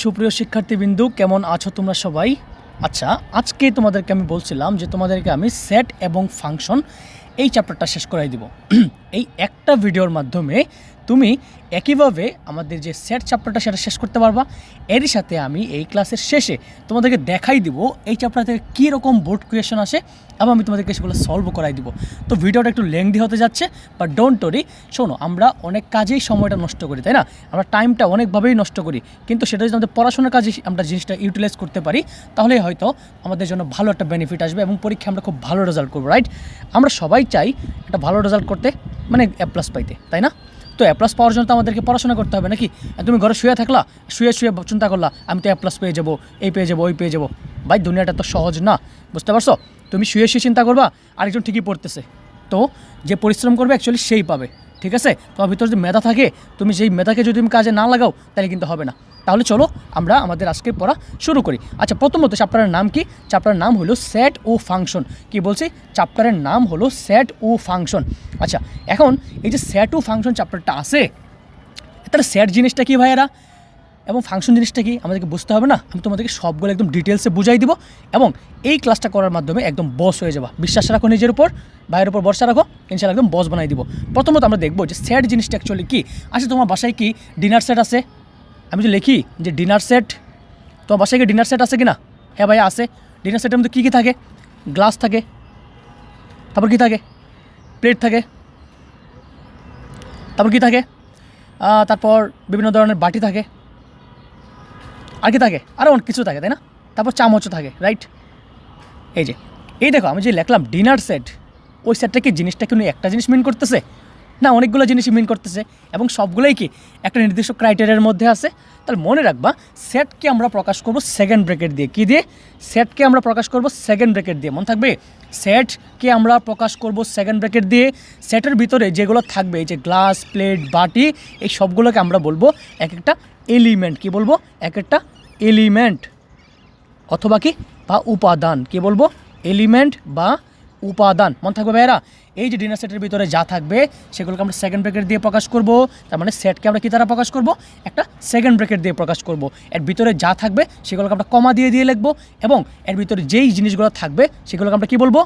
সুপ্রিয় শিক্ষার্থীবৃন্দু, কেমন আছো তোমরা সবাই? আচ্ছা, আজকে তোমাদেরকে আমি বলছিলাম যে তোমাদেরকে আমি সেট এবং ফাংশন এই চ্যাপ্টারটা শেষ করাই দিব। এই একটা ভিডিওর মাধ্যমে তুমি একইভাবে আমাদের যে সেট চ্যাপ্টারটা সেটা শেষ করতে পারবা। এরই সাথে আমি এই ক্লাসের শেষে তোমাদেরকে দেখাই দিব এই চ্যাপ্টার থেকে কী রকম বোর্ড কোয়েশন আসে এবং আমি তোমাদেরকে সেগুলো সলভ করাই দিব। তো ভিডিওটা একটু লেংদি হতে যাচ্ছে, বাট ডোন্ট ওরি। শোনো, আমরা অনেক কাজেই সময়টা নষ্ট করি, তাই না? আমরা টাইমটা অনেকভাবেই নষ্ট করি, কিন্তু সেটা যদি আমাদের পড়াশোনার কাজে আমরা জিনিসটা ইউটিলাইজ করতে পারি, তাহলে হয়তো আমাদের জন্য ভালো একটা বেনিফিট আসবে এবং পরীক্ষায় আমরা খুব ভালো রেজাল্ট করবো, রাইট? আমরা সবাই চাই একটা ভালো রেজাল্ট করতে, মানে A+ পাইতে, তাই না? তো A+ পাওয়ার জন্য তো আমাদেরকে পড়াশোনা করতে হবে নাকি? তুমি ঘরে শুয়ে থাকলা, শুয়ে চিন্তা করলা আমি তো A+ পেয়ে যাবো, এই পেয়ে যাবো, ওই পেয়ে যাবো। ভাই, দুনিয়াটা তো সহজ না, বুঝতে পারছো? তুমি শুয়ে চিন্তা করবা, আরেকজন ঠিকই পড়তেছে, তো যে পরিশ্রম করবে অ্যাকচুয়ালি সেই পাবে, ঠিক আছে? তোমার ভিতরে যদি মেধা থাকে, তুমি সেই মেধাকে যদি তুমি কাজে না লাগাও, তাহলে কিন্তু হবে না। তাহলে চলো আমরা আমাদের আজকে পড়া শুরু করি। আচ্ছা, প্রথমত চ্যাপ্টারের নাম কি? চ্যাপ্টারের নাম হলো সেট ও ফাংশন। কি বলছি? চ্যাপ্টারের নাম হলো সেট ও ফাংশন। আচ্ছা, এখন এই যে সেট ও ফাংশন চ্যাপ্টারটা আছে, তাহলে সেট জিনিসটা কি ভাইয়েরা এবং ফাংশন জিনিসটা কি আমাদেরকে বুঝতে হবে না? আমি তোমাদেরকে সবগুলো একদম ডিটেলসে বুঝাই দিব এবং এই ক্লাসটা করার মাধ্যমে একদম বস হয়ে যাবা। বিশ্বাস রাখো নিজের উপর, ভাইয়ের উপর ভরসা রাখো, ইনশাআল্লাহ একদম বস বানাই দিব। প্রথমত আমরা দেখবো যে সেট জিনিসটা অ্যাকচুয়ালি কি। আচ্ছা, তোমার বাসায় কি ডিনার সেট আছে? আমি যে লিখি যে ডিনার সেট, তোমার বাসায় কি ডিনার সেট আছে কি না? হ্যাঁ ভাইয়া আছে। ডিনার সেটের মধ্যে কী কী থাকে? গ্লাস থাকে, তারপর কী থাকে? প্লেট থাকে, তারপর কী থাকে? তারপর বিভিন্ন ধরনের বাটি থাকে, আর কি থাকে? আরও অনেক কিছু থাকে, তাই না? তারপর চামচও থাকে, রাইট? এই দেখো, আমি যে লিখলাম ডিনার সেট, ওই সেটটা কি জিনিসটা কি একটা জিনিস মিন করতেছে? না, অনেকগুলো জিনিসই মিন করতেছে এবং সবগুলোই কি একটা নির্দিষ্ট ক্রাইটেরিয়ার মধ্যে আছে। তাহলে মনে রাখবা, সেটকে আমরা প্রকাশ করব সেকেন্ড ব্র্যাকেট দিয়ে। কী দিয়ে? সেটকে আমরা প্রকাশ করব সেকেন্ড ব্র্যাকেট দিয়ে। মনে থাকবে, সেটকে আমরা প্রকাশ করব সেকেন্ড ব্র্যাকেট দিয়ে। সেটের ভিতরে যেগুলো থাকবে, এই যে গ্লাস, প্লেট, বাটি, এই সবগুলোকে আমরা বলবো এক একটা এলিমেন্ট। কি বলবো? এক একটা এলিমেন্ট অথবা কি বা উপাদান। কি বলবো? এলিমেন্ট বা উপাদান। মনে থাকবে ভাইয়েরা, এই যে ডিনার সেটের ভিতরে যা থাকবে সেগুলোকে আমরা সেকেন্ড ব্র্যাকেট দিয়ে প্রকাশ করব। তার মানে সেটকে আমরা কী দ্বারা প্রকাশ করব? একটা সেকেন্ড ব্র্যাকেট দিয়ে প্রকাশ করব। এর ভিতরে যা থাকবে সেগুলোকে আমরা কমা দিয়ে লিখবো এবং এর ভিতরে যেই জিনিসগুলো থাকবে সেগুলোকে আমরা কী বলবো?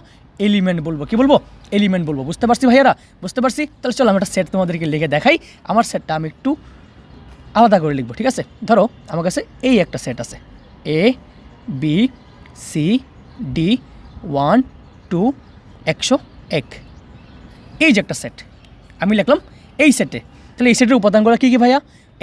এলিমেন্ট বলবো। কি বলবো? এলিমেন্ট বলবো। বুঝতে পারছি ভাইয়েরা? বুঝতে পারছি। তাহলে চলো আমি একটা সেট তোমাদেরকে লিখে দেখাই। আমার সেটটা আমি একটু আলাদা করে লিখবো, ঠিক আছে? ধরো আমার কাছে এই একটা সেট আছে, A, B, C, D, 1, 2, 101। এই যে একটা সেট আমি লিখলাম এই সেটে। তাহলে এই সেটের উপাদানগুলো কী কী ভাইয়া?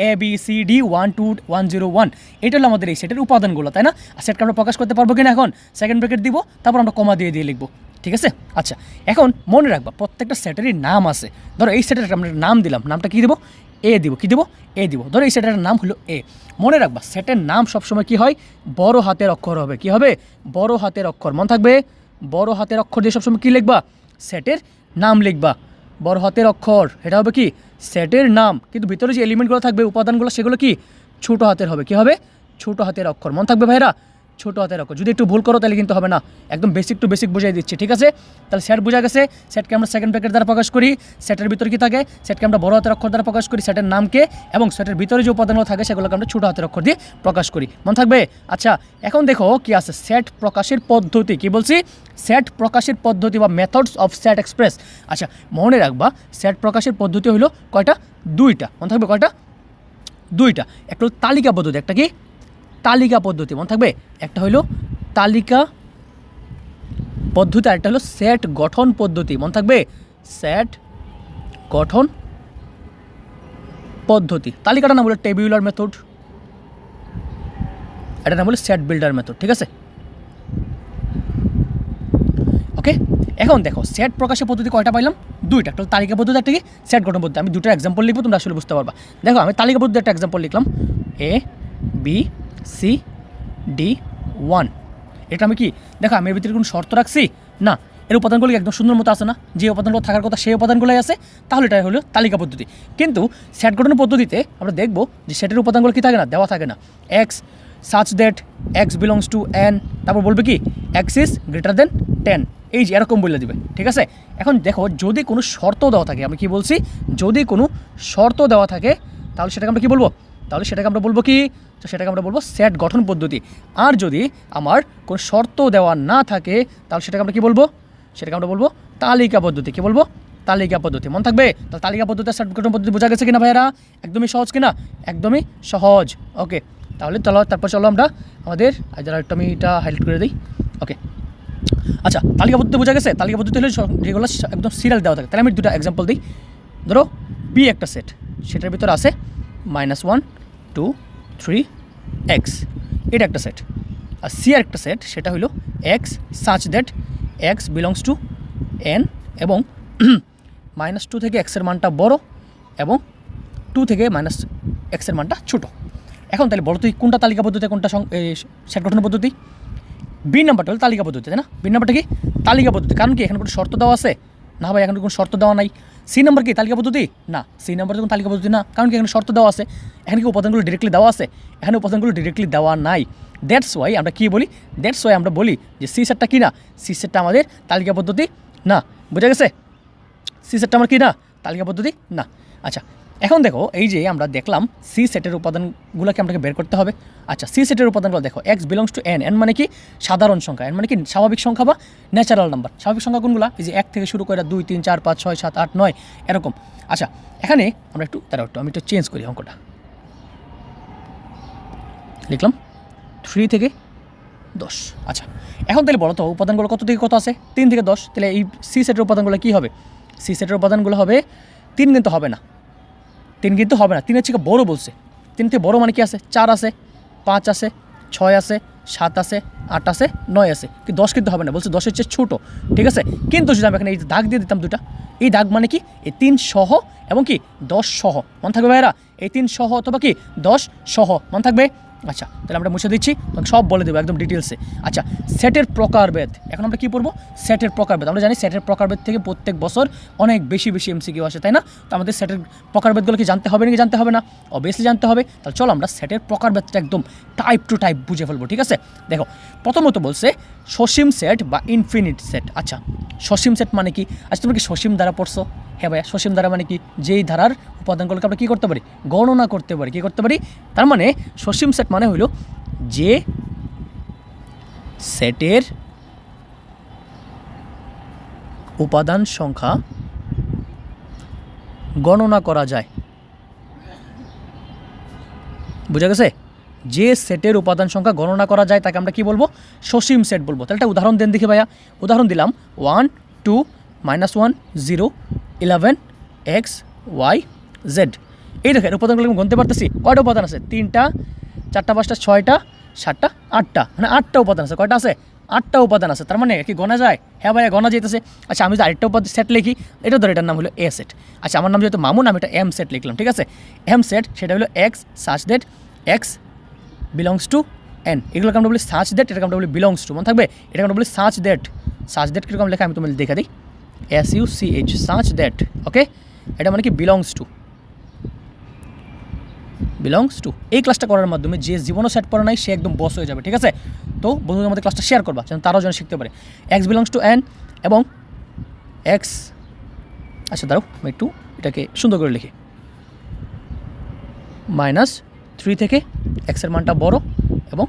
ABCD 1 2 101। এটা হলো আমাদের এই সেটের উপাদানগুলো, তাই না? আর সেটকে আমরা প্রকাশ করতে পারবো কিনা? এখন সেকেন্ড ব্র্যাকেট দিব, তারপর আমরা কমা দিয়ে লিখবো, ঠিক আছে? আচ্ছা, এখন মনে রাখবা প্রত্যেকটা সেটেরই নাম আছে। ধরো এই সেটের আমরা নাম দিলাম, নামটা কী দেবো? এ দিব। কী দেবো? এ দিব। ধরো এই সেটের নাম হলো এ। মনে রাখবা, সেটের নাম সবসময় কী হয়? বড় হাতের অক্ষর হবে। কী হবে? বড় হাতের অক্ষর। মনে থাকবে, বড় হাতের অক্ষর দিয়ে সবসময় কী লিখবা? সেটের নাম লিখবা, বড় হাতের অক্ষর। এটা হবে কি? সেটের নাম। কিন্তু ভিতরে যে এলিমেন্টগুলো থাকবে, উপাদানগুলো, সেগুলো কি ছোটো হাতের হবে। কী হবে? ছোটো হাতের অক্ষর। মনে থাকবে ভাইরা, ছোটো হাতের অক্ষর। যদি একটু ভুল করো তাহলে কিন্তু হবে না, একদম বেসিক টু বেসিক বুঝাই দিচ্ছি, ঠিক আছে? তাহলে সেট বোঝা গেছে। সেটকে আমরা সেকেন্ড ব্র্যাকেট দ্বারা প্রকাশ করি। সেটের ভিতরে কী থাকে? সেটকে আমরা বড় হাতের অক্ষর দ্বারা প্রকাশ করি, সেটের নামকে, এবং সেটের ভিতরে যে উপাদানগুলো থাকে সেগুলোকে আমরা ছোটো হাতের অক্ষর দিয়ে প্রকাশ করি। মনে থাকবে? আচ্ছা, এখন দেখো কি আছে, সেট প্রকাশের পদ্ধতি। কি বলছি? সেট প্রকাশের পদ্ধতি বা মেথডস অফ সেট এক্সপ্রেস। আচ্ছা, মনে রাখবা, সেট প্রকাশের পদ্ধতি হলো কয়টা? দুইটা। মনে থাকবে কয়টা? দুইটা। একটা হলো তালিকা পদ্ধতি, একটা কি? তালিকা পদ্ধতি। মনে থাকবে, একটা হলো তালিকা পদ্ধতি, আর একটা হলো সেট গঠন পদ্ধতি। মনে থাকবে, সেট গঠন পদ্ধতি। তালিকাটার নাম হলো টেবিউলার মেথড, এটার নাম হলো সেট বিল্ডার মেথড, ঠিক আছে? ওকে, এখন দেখো সেট প্রকাশের পদ্ধতি কয়টা পাইলাম? দুইটা। একটা তালিকা পদ্ধতি, একটা কি? সেট গঠন পদ্ধতি। আমি দুটো এক্সাম্পল লিখবো, তোমরা আসলে বুঝতে পারবা। দেখো, আমি তালিকা পদ্ধতি একটা এক্সাম্পল লিখলাম, ABCD 1। এটা আমি কি? দেখো, আমি এর ভিতরে কোনো শর্ত রাখছি না, এর উপাদানগুলো একদম সুন্দর মতো আছে না? যে উপাদানগুলো থাকার কথা সেই উপাদানগুলোই আছে, তাহলে এটা হলো তালিকা পদ্ধতি। কিন্তু সেট গঠন পদ্ধতিতে আমরা দেখবো যে সেটের উপাদানগুলো কি থাকে না? দেওয়া থাকে না। X such that X belongs to N, তারপর বলবে কি X is greater than 10, এই যে এরকম বলে দিবে, ঠিক আছে? এখন দেখো, যদি কোনো শর্ত দেওয়া থাকে, আমি কি বলছি? যদি কোনো শর্ত দেওয়া থাকে তাহলে সেটাকে আমরা কী বলবো? তাহলে সেটাকে আমরা বলবো কি, তো সেটাকে আমরা বলবো সেট গঠন পদ্ধতি। আর যদি আমার কোনো শর্ত দেওয়া না থাকে তাহলে সেটাকে আমরা কি বলবো, সেটাকে আমরা বলবো তালিকা পদ্ধতি। কি বলবো, তালিকা পদ্ধতি। মনে থাকবে? তাহলে তালিকা পদ্ধতি সেট গঠন পদ্ধতি বোঝা গেছে কিনা ভাইয়েরা? একদমই সহজ কিনা? একদমই সহজ। ওকে, তাহলে তারপর চলো আমরা আমাদের যারা একটু আমি এটা হাইলাইট করে দিই। ওকে, আচ্ছা, তালিকা পদ্ধতি বোঝা গেছে। তালিকা পদ্ধতি হলে যেগুলো একদম সিরিয়াল দেওয়া থাকে। তাহলে আমি দুটো এক্সাম্পল দিই। ধরো বি একটা সেট, সেটার ভিতরে আছে -1 2 3 এক্স, এটা একটা সেট। আর সি আর একটা সেট, সেটা হলো x such that x belongs to N এবং -2 থেকে এক্সের মানটা বড় এবং 2 থেকে এক্সের মানটা ছোটো। এখন তাহলে বলো তুই কোনটা তালিকা পদ্ধতি, কোনটা সেট গঠন পদ্ধতি? বি নাম্বারটা হলো তালিকা পদ্ধতি, তাই না? বি নাম্বারটা কি তালিকা পদ্ধতি, কারণ কি এখানে কোনো শর্ত দেওয়া আছে না ভাই, এখানে কোনো শর্ত দেওয়া নাই। সি নাম্বার কি তালিকা পদ্ধতি? না, সি নাম্বার কোনো তালিকা পদ্ধতি না, কারণ কি এখানে শর্ত দেওয়া আছে। এখানে কি উপাদানগুলো ডিরেক্টলি দেওয়া আছে? এখানে উপাদানগুলো ডিরেক্টলি দেওয়া নাই। দ্যাটস ওয়াই আমরা কি বলি, দ্যাটস ওয়াই আমরা বলি যে সি সেটটা কি না, সি সেটটা আমাদের তালিকা পদ্ধতি না। বোঝা গেছে? সি সেটটা আমার কি না, তালিকা পদ্ধতি না। আচ্ছা, এখন দেখো এই যে আমরা দেখলাম সি সেটের উপাদানগুলোকে আমাকে বের করতে হবে। আচ্ছা, সি সেটের উপাদানগুলো দেখো, x belongs to N, N মানে কি সাধারণ সংখ্যা, এন মানে কি স্বাভাবিক সংখ্যা বা ন্যাচারাল নাম্বার। স্বাভাবিক সংখ্যা কোনগুলো? এই যে 1 থেকে শুরু করে 2 3 4 5 6 7 8 9 এরকম। আচ্ছা, এখানে আমরা আমি একটু চেঞ্জ করি অঙ্কটা, লিখলাম 3 থেকে 10। আচ্ছা, এখন তাহলে বলো তো উপাদানগুলো কত থেকে কত আছে? 3 থেকে 10। তাহলে এই সি সেটের উপাদানগুলো কী হবে? সি সেটের উপাদানগুলো হবে 3, কিন্তু হবে না, 3 কিন্তু হবে না, 3-এর থেকে বড় বলছে। 3 থেকে বড় মানে কি আছে? 4 আছে, 5 আছে, 6 আছে, 7 আছে, 8 আছে, 9 আছে, কি 10 কিন্তু হবে না, বলছে 10-এর চেয়ে ছোটো। ঠিক আছে, কিন্তু যদি আমি এখানে এই দাগ দিয়ে দিতাম দুটা, এই দাগ মানে কি এই 3 সহ এবং কি 10 সহ, মনে থাকবে ভাইরা? এই 3 সহ অথবা কি 10 সহ, মনে থাকবে? আচ্ছা, তাহলে আমরা মুছে দিচ্ছি, সব বলে দেবো একদম ডিটেলসে। আচ্ছা, সেটের প্রকারভেদ, এখন আমরা কী পড়বো? সেটের প্রকারভেদ। আমরা জানি সেটের প্রকারভেদ থেকে প্রত্যেক বছর অনেক বেশি এমসিকিউ আসে, তাই না? তো আমাদের সেটের প্রকারভেদগুলো কি জানতে হবে নাকি জানতে হবে না? অবভিয়াসলি জানতে হবে। তাহলে চলো আমরা সেটের প্রকারভেদটা একদম টাইপ টু টাইপ বুঝে ফেলবো। ঠিক আছে, দেখো প্রথমত বলছে সসীম সেট বা ইনফিনিট সেট। আচ্ছা, সসীম সেট মানে কি? আচ্ছা, তোমরা কি সসীম ধারা পড়ছো? হ্যাঁ ভাইয়া, সসীম ধারা মানে কি? যেই ধারার উপাদানগুলোকে আমরা কী করতে পারি? গণনা করতে পারি। কী করতে পারি? তার মানে সসীম সেট মানে হইল যে সেটের উপাদান সংখ্যা গণনা করা যায়। বুঝা গেছে? যে সেটের উপাদান সংখ্যা গণনা করা যায় তাকে আমরা কি বলবো? সসীম সেট বলবো। তাহলে একটা উদাহরণ দেন দেখি ভাইয়া। উদাহরণ দিলাম 1 2 -1 0 11 x y z। এই দেখেন উপাদানগুলো আমি গুনতে পারতেছি। কয়টা উপাদান আছে? 3টা 4টা 5টা 6টা 7টা 8টা, মানে 8টা উপাদান আছে। কয়টা আছে? 8টা উপাদান আছে। তার মানে কি গোনা যায়? হ্যাঁ ভাইয়া, গোনা যেতেছে। আচ্ছা, আমি যদি আরেকটা সেট লিখি, এটা ধর, এটার নাম হলো এ সেট। আচ্ছা, আমার নাম যেহেতু মামুন, আমি এটা এম সেট লিখলাম। ঠিক আছে, এম সেট সেটা হলো x such that x belongs to N. এগুলোকে আমরা বলি সাচ দ্যাট, এটাকে আমরা বলি বিলংস টু। মনে থাকবে? এটাকে আমরা বলি সাচ দ্যাট। সাচ দ্যাট কীরকম লেখা আমি তোমাদের দেখা দিই, SUCH, সাচ দ্যাট। ওকে, এটা মানে কি বিলংস টু। এই ক্লাসটা করার মাধ্যমে যে জীবনও সেট পড়া নাই সে একদম বস হয়ে যাবে। ঠিক আছে, তো বন্ধুদের আমাদের ক্লাসটা শেয়ার করবা যেন তারাও যেন শিখতে পারে। এক্স বিলংস টু এন এবং এক্স, আচ্ছা দাঁড়াও আমি একটু এটাকে সুন্দর করে লিখি, -3 থেকে এক্সের মানটা বড় এবং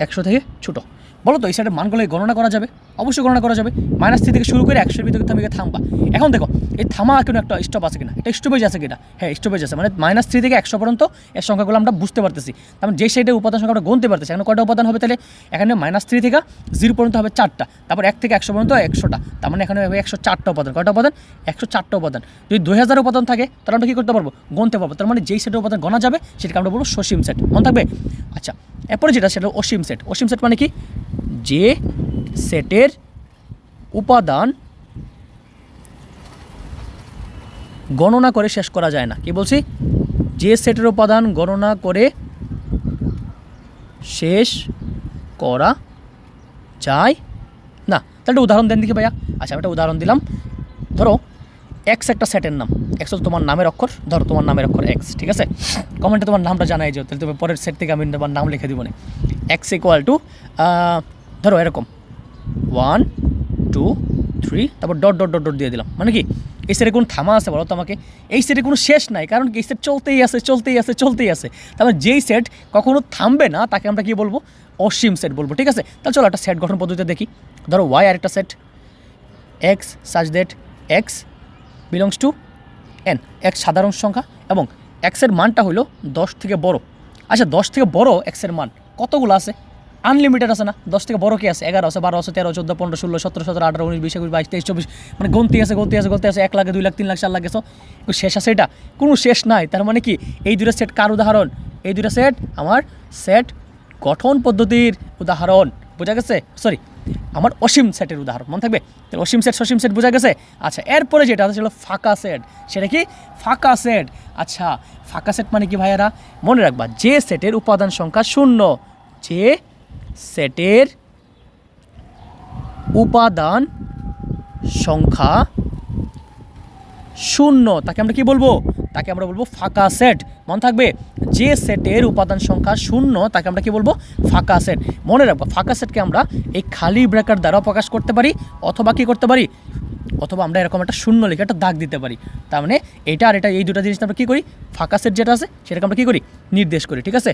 100 থেকে ছোটো। বলো তো এই সাইডের মানগুলো গণনা করা যাবে? অবশ্যই গণনা করা যাবে। -3 থেকে শুরু করে 100-এর ভিতরে তুমি থামবা। এখন দেখো এই থামা কোনো একটা স্টপ আছে কিনা, এটা স্টপেজ আছে কিনা? হ্যাঁ, স্টপেজ আছে। মানে -3 থেকে 100 পর্যন্ত এর সংখ্যাগুলো আমরা বুঝতে পারতেছি। তার মানে যে সাইডের উপাদান সংখ্যা আমরা গুনতে পারতেছি। এখানে কয়টা উপাদান হবে? তাহলে এখানে -3 থেকে 0 পর্যন্ত হবে 4টা, তারপর 1 থেকে 100 পর্যন্ত 100টা, তার মানে এখানে হবে 104টা উপাদান। কয়টা উপাদান? 104টা উপাদান। যদি 2000 উপাদান থাকে তাহলে আমরা কী করতে পারবো? গুনতে পারবো। তার মানে যেই সেটের উপাদান গণা যাবে সেটাকে আমরা বলবো সসীম সেট। মনে থাকবে? আচ্ছা, এরপরে যেটা সেটা অসীম সেট। অসীম সেট মানে কি? যে সেটের উপাদান গণনা করে শেষ করা যায় না। কি বলছি? যে সেটের উপাদান গণনা করে শেষ করা যায় না। তাহলে একটা উদাহরণ দেন দেখি ভাইয়া। আচ্ছা, আমি একটা উদাহরণ দিলাম। ধরো এক্স একটা সেটের নাম। এক্স হচ্ছে তোমার নামের অক্ষর। ধরো তোমার নামের অক্ষর এক্স। ঠিক আছে, কমেন্টে তোমার নামটা জানাই যাও, তাহলে তুমি পরের সেট থেকে আমি তোমার নাম লিখে দিব না। এক্স ইকুয়াল টু ধরো এরকম 1 2 3, তারপর ডট ডট ডট ডট দিয়ে দিলাম। মানে কি এই সেটে কোনো থামা আছে বলো তো আমাকে? এই সেটে কোনো শেষ নাই, কারণ এই সেট চলতেই আছে চলতেই আছে চলতেই আছে। তারপর যেই সেট কখনো থামবে না তাকে আমরা কী বলবো? অসীম সেট বলবো, ঠিক আছে? তাহলে চলো একটা সেট গঠন পদ্ধতিতে দেখি। ধরো ওয়াই আর একটা set x such that x belongs to N, x সাধারণ সংখ্যা এবং এক্সের মানটা হলো 10 থেকে বড়। আচ্ছা 10 থেকে বড় এক্সের মান কতগুলো আছে? আনলিমিটেড আছে না? 10 থেকে বড় কি আছে? 11 আছে, 12 আছে, 13, 14, 15, 16, 17, 17, 18, 19, 20, 21, 22, 23, 24, মানে গন্তি আছে গন্তি আছে গন্তি আছে। 1 লাখ, 2 লাখ, 3 লাখ, 4 লাখ, শেষ আছে? এটা কোনো শেষ নাই। তার মানে কি এই দুটো সেট কার উদাহরণ? এই দুটো সেট আমার সেট গঠন পদ্ধতির উদাহরণ, বোঝা গেছে? সরি, আমার অসীম সেটের উদাহরণ, মনে থাকবে? তাহলে অসীম সেট সসীম সেট বোঝা গেছে। আচ্ছা এরপরে যেটা আছে সেটা ফাঁকা সেট। সেটা কি? ফাঁকা সেট। আচ্ছা ফাঁকা সেট মানে কি ভাইয়ারা? মনে রাখবা, যে সেটের উপাদান সংখ্যা শূন্য, যে সেটের উপাদান সংখ্যা শূন্য তাকে আমরা কি বলবো? তাকে আমরা বলবো ফাঁকা সেট। মনে থাকবে, যে সেটের উপাদান সংখ্যা শূন্য তাকে আমরা কি বলবো? ফাঁকা সেট। মনে রাখবা, ফাঁকা সেটকে আমরা এই খালি ব্র্যাকেট দ্বারা প্রকাশ করতে পারি, অথবা কি করতে পারি? অথবা আমরা এরকম একটা শূন্য লিখে একটা দাগ দিতে পারি। তার মানে এটা আর এটা, এই দুটো জিনিস আমরা কী করি? ফাঁকা সেট যেটা আছে সেটাকে আমরা কী করি? নির্দেশ করি, ঠিক আছে?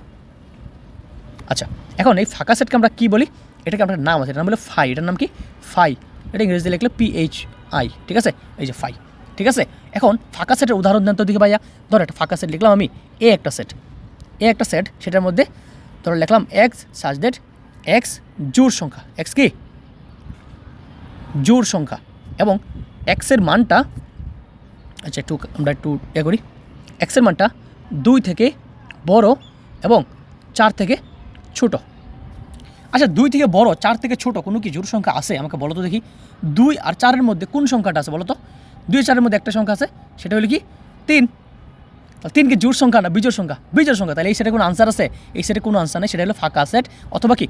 আচ্ছা এখন এই ফাঁকা সেটকে আমরা কী বলি? এটাকে আমরা নাম আছে, এটার নাম হলো ফাই। এটার নাম কি? ফাই। এটা ইংরেজিতে লিখলে PHI, ঠিক আছে? এই যে ফাই, ঠিক আছে? এখন ফাঁকা সেটের উদাহরণ দেন তো দেখি ভাইয়া। ধরো একটা ফাঁকা সেট লিখলাম আমি, একটা সেট, সেটার মধ্যে ধরো লিখলাম এক্স সাচ দ্যাট এক্স জোড় সংখ্যা, এক্স কি? জোড় সংখ্যা, এবং এক্সের মানটা, আচ্ছা আমরা একটু করি, এক্সের মানটা 2 থেকে বড় এবং 4 থেকে ছোট। আচ্ছা 2 থেকে বড় 4 থেকে ছোট কোনো কি জোড় সংখ্যা আছে? আমাকে বলো তো দেখি। 2 আর 4-এর মধ্যে কোন সংখ্যাটা আছে বলো তো? 2 আর 4-এর মধ্যে একটা সংখ্যা আছে, সেটা হলো কি? 3। তাহলে 3 কি জোড় সংখ্যা না বিজোড় সংখ্যা? বিজোড় সংখ্যা। তাহলে এই সেটে কোনো আনসার আছে? এই সেটে কোনো আনসার নেই, সেটা হলো ফাঁকা সেট। অথবা কি?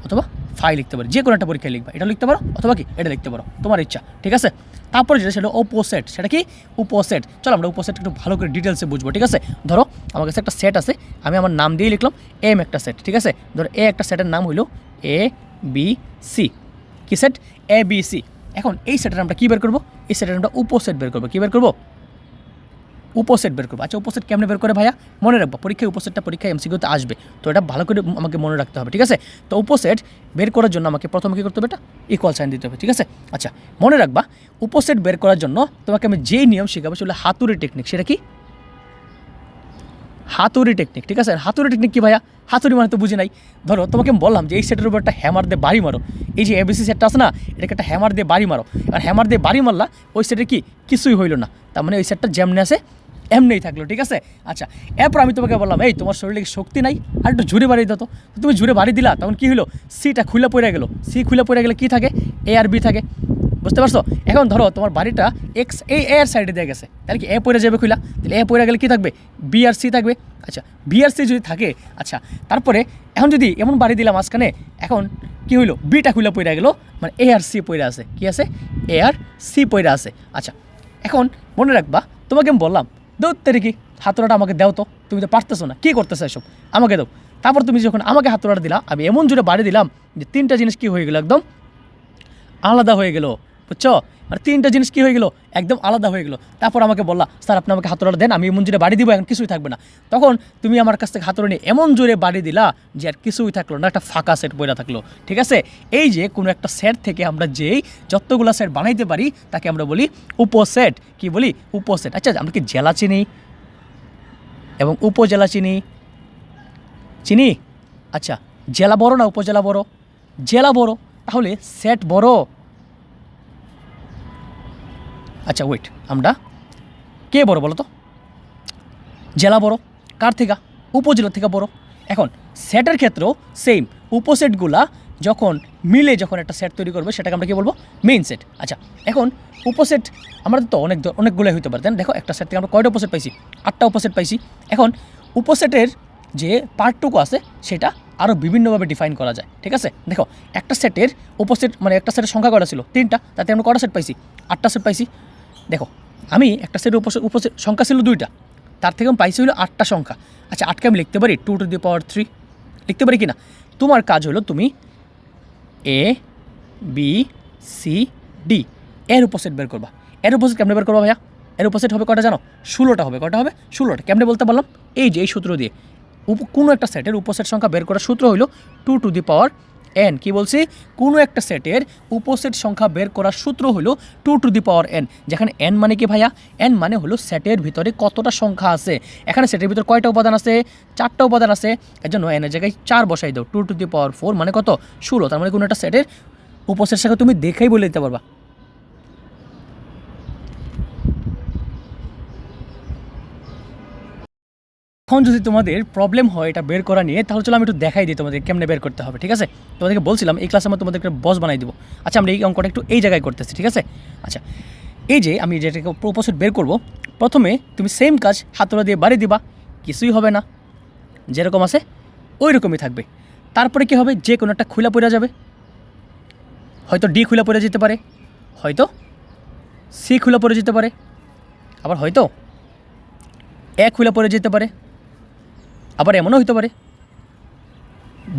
অথবা ফাই লিখতে পারো, যে কোনো একটা পরীক্ষায় লিখবা, এটা লিখতে পারো অথবা কি এটা লিখতে পারো, তোমার ইচ্ছা, ঠিক আছে? তারপরে যেটা সেটা উপসেট। সেটা কি? উপসেট। চলো আমরা উপসেট একটু ভালো করে ডিটেলসে বুঝবো, ঠিক আছে? ধরো আমার কাছে একটা সেট আছে, আমি আমার নাম দিয়ে লিখলাম এম একটা সেট, ঠিক আছে? ধরো একটা সেটের নাম হইলো ABC। কি সেট? ABC। এখন এই সেটের আমরা কী বের করবো? এই সেটের আমরা উপসেট বের করবো। কী বের করবো? উপসেট বের করবো। আচ্ছা উপসেট কেমনে বের করে ভাইয়া? মনে রাখবো, পরীক্ষায় উপসেটটা পরীক্ষায় MCQতে আসবে, তো এটা ভালো করে আমাকে মনে রাখতে হবে, ঠিক আছে? তো উপসেট বের করার জন্য আমাকে প্রথমে কী করতে হবে? এটা ইকুয়াল সাইন দিতে হবে, ঠিক আছে? আচ্ছা মনে রাখবা, উপসেট বের করার জন্য তোমাকে আমি যেই নিয়ম শেখাবো সেটা হাতুড়ি টেকনিক। সেটা কি? হাতুড়ি টেকনিক, ঠিক আছে? হাতুড়ি টেকনিক কি ভাইয়া? হাতুড়ি মানে তো বুঝি নাই। ধরো তোমাকে আমি বললাম যে এই সেটের উপর একটা হ্যামার দিয়ে বাড়ি মারো, এই যে ABC সেটটা আছে না, এটাকে একটা হ্যামার দিয়ে বাড়ি মারো। আর হ্যামার দিয়ে বাড়ি মারলা, ওই সেটের কি কিছুই হইলো না, তার মানে ওই সেটটা যেমনি আছে এমনিই থাকলো, ঠিক আছে? আচ্ছা এরপর আমি তোমাকে বললাম এই তোমার শরীরে শক্তি নাই, আর একটু ঝুড়ে বাড়ি দাও তো। তুমি ঝুড়ে বাড়ি দিলা, তখন কী হলো? সিটা খুলে পড়ে গেলো। সি খুলে পড়ে গেলে কী থাকে? A আর B থাকে, বুঝতে পারছো? এখন ধরো তোমার বাড়িটা এক্স এই এর সাইডে দিয়ে গেছে, তাহলে কি A পড়ে যাবে খুলা? তাহলে A পড়ে গেলে কী থাকবে? B আর C থাকবে। আচ্ছা B আর C যদি থাকে, আচ্ছা তারপরে এখন যদি এমন বাড়ি দিলাম মাঝখানে, এখন কী হইলো? বিটা খুলে পড়ে গেলো, মানে A আর C পড়ে আছে। কি আছে? A আর C পড়ে আছে। আচ্ছা এখন মনে রাখবা, তোমাকে আমি বললাম দৌড়তে কি হাতুড়াটা আমাকে দাও তো, তুমি তো পারতেছো না, কী করতেছো এসব, আমাকে দাও। তারপর তুমি যখন আমাকে হাতুড়াটা দিলা, আমি এমন জোরে বাড়ি দিলাম যে 3টা জিনিস কী হয়ে গেলো? একদম আলাদা হয়ে গেলো, বুঝছো? মানে 3টা জিনিস কী হয়ে গেলো? একদম আলাদা হয়ে গেলো। তারপর আমাকে বললা স্যার আপনি আমাকে হাতুড়াটা দেন, আমি এমন জোরে বাড়ি দিব এখন কিছুই থাকবে না। তখন তুমি আমার কাছ থেকে হাতুড়া নিয়ে এমন জোরে বাড়ি দিলা যে আর কিছুই থাকলো না, একটা ফাঁকা সেট পড়ে থাকলো, ঠিক আছে? এই যে কোনো একটা সেট থেকে আমরা যেই যতগুলো সেট বানাইতে পারি তাকে আমরা বলি উপসেট। কি বলি? উপসেট। আচ্ছা আমরা কি জেলা চিনি এবং উপজেলা চিনি? চিনি। আচ্ছা জেলা বড় না উপজেলা বড়? জেলা বড়। তাহলে সেট বড়? আচ্ছা ওয়েট, আমরা কে বড় বলো তো? জেলা বড়। কার থেকে? উপজেলা থেকে বড়। এখন সেটের ক্ষেত্রেও সেম, উপসেটগুলা যখন মিলে যখন একটা সেট তৈরি করবে সেটাকে আমরা কী বলবো? Main set. আচ্ছা এখন উপসেট আমাদের তো অনেকগুলোই হতে পারে, দেখো একটা সেট থেকে আমরা কয়টা উপসেট পাইছি? 8টা উপসেট পাইছি। এখন উপসেটের যে পার্টটুকু আছে সেটা আরও বিভিন্নভাবে ডিফাইন করা যায়, ঠিক আছে? দেখো একটা সেটের উপসেট মানে একটা সেটের সংখ্যা কয়টা ছিল? 3টা, তাতে আমরা কয়টা সেট পাইছি? 8টা সেট পাইছি। দেখো আমি একটা সেটের উপসেট সংখ্যা ছিল 2টা, তার থেকে আমি পাইছি হলো 8টা সংখ্যা। আচ্ছা 8কে আমি লিখতে পারি 2 টু দি পাওয়ার 3, লিখতে পারি কি না? তোমার কাজ হলো তুমি A B C D এর উপসেট বের করবা। এর উপসেট কেমনে বের করবো ভাইয়া? এর উপসেট হবে কয়টা জানো? 16টা হবে। কয়টা হবে? 16টা। কেমনে বলতে পারলাম? এই যে এই সূত্র দিয়ে কোনো একটা সেটের উপসেট সংখ্যা বের করার সূত্র হইল 2 টু দি পাওয়ার n। কি বলছি? কোনো একটা সেটের উপসেট সংখ্যা বের করার সূত্র হলো 2 টু দি পাওয়ার n, যেখানে n মানে কি ভাইয়া? n মানে হলো সেটের ভিতরে কতটা সংখ্যা আছে। এখানে সেটের ভিতরে কয়টা উপাদান আছে? 4টা উপাদান আছে। এর জন্য n এর জায়গায় 4 বসাই দাও। 2 টু দি পাওয়ার 4 মানে কত? 16। তার মানে কোনো একটা সেটের উপসেট সংখ্যা তুমি দেখেই বলে দিতে পারবা। এখন যদি তোমাদের প্রবলেম হয় এটা বের করা নিয়ে, তাহলে চলো আমি একটু দেখাই দিই তোমাদের কেমনে বের করতে হবে। ঠিক আছে, তোমাদেরকে বলছিলাম এই ক্লাসে আমরা তোমাদেরকে বস বানাই দিব। আচ্ছা, আমরা এই অঙ্কটা একটু এই জায়গায় করতেছি। ঠিক আছে, আচ্ছা এই যে আমি যেটাকে উপসেট বের করব, প্রথমে তুমি সেম কাজ হাতুড়া দিয়ে বাড়ি দিবা, কিছুই হবে না, যেরকম আছে ওই রকমই থাকবে। তারপরে কি হবে? যে কোনো একটা খুলা পড়ে যাবে, হয়তো ডি খুলা পড়ে যেতে পারে, হয়তো সি খুলা পড়ে যেতে পারে, আবার হয়তো এ খুলা পড়ে যেতে পারে, আবার এমনও হতে পারে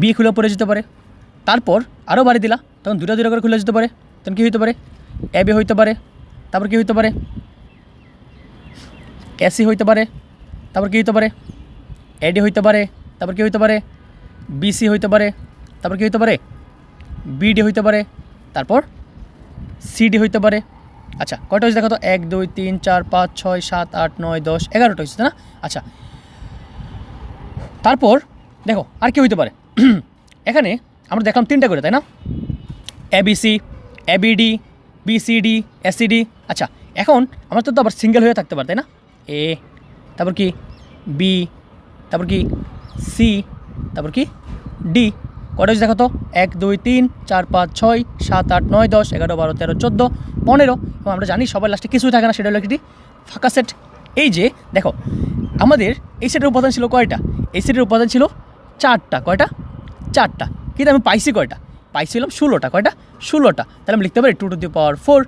বি খুলে পড়ে যেতে পারে। তারপর আরও বাড়ি দিলা, তখন দুটা দুটা করে খুলে যেতে পারে, তখন কী হইতে পারে? এ বি হইতে পারে, তারপর কী হইতে পারে? এসি হইতে পারে, তারপর কী হইতে পারে? এডি হইতে পারে, তারপর কী হইতে পারে? বিসি হইতে পারে, তারপর কী হইতে পারে? বিডি হইতে পারে, তারপর সিডি হইতে পারে। আচ্ছা, কয়টা হয়েছে দেখো তো? 1 2 3 4 5 6 7 8 9 10 11টা হয়েছে না? আচ্ছা, তারপর দেখো আর কি হইতে পারে। এখানে আমরা দেখলাম 3টা করে, তাই না? ABC, ABD, BCD, ACD. আচ্ছা, এখন আমরা তো আবার সিঙ্গেল হয়ে থাকতে পারে, তাই না? এ, তারপর কি বি, তারপর কি সি, তারপর কি ডি। কটা হচ্ছে দেখো তো? 1 2 3 4 5 6 7 8 9 10 11 12 13 14 15। এবং আমরা জানি সবার লাস্টে কিছুই থাকে না, সেটা হলো একটি ফাঁকা সেট। এই যে দেখো আমাদের এই সেটের উপাদান ছিল কয়টা? এই সেটের উপাদান ছিল 4টা। কয়টা? 4টা। কিন্তু আমি পাইছি কয়টা? পাইছিলাম 16টা। কয়টা? 16টা। তাহলে আমি লিখতে পারি 2 টু দি পাওয়ার 4।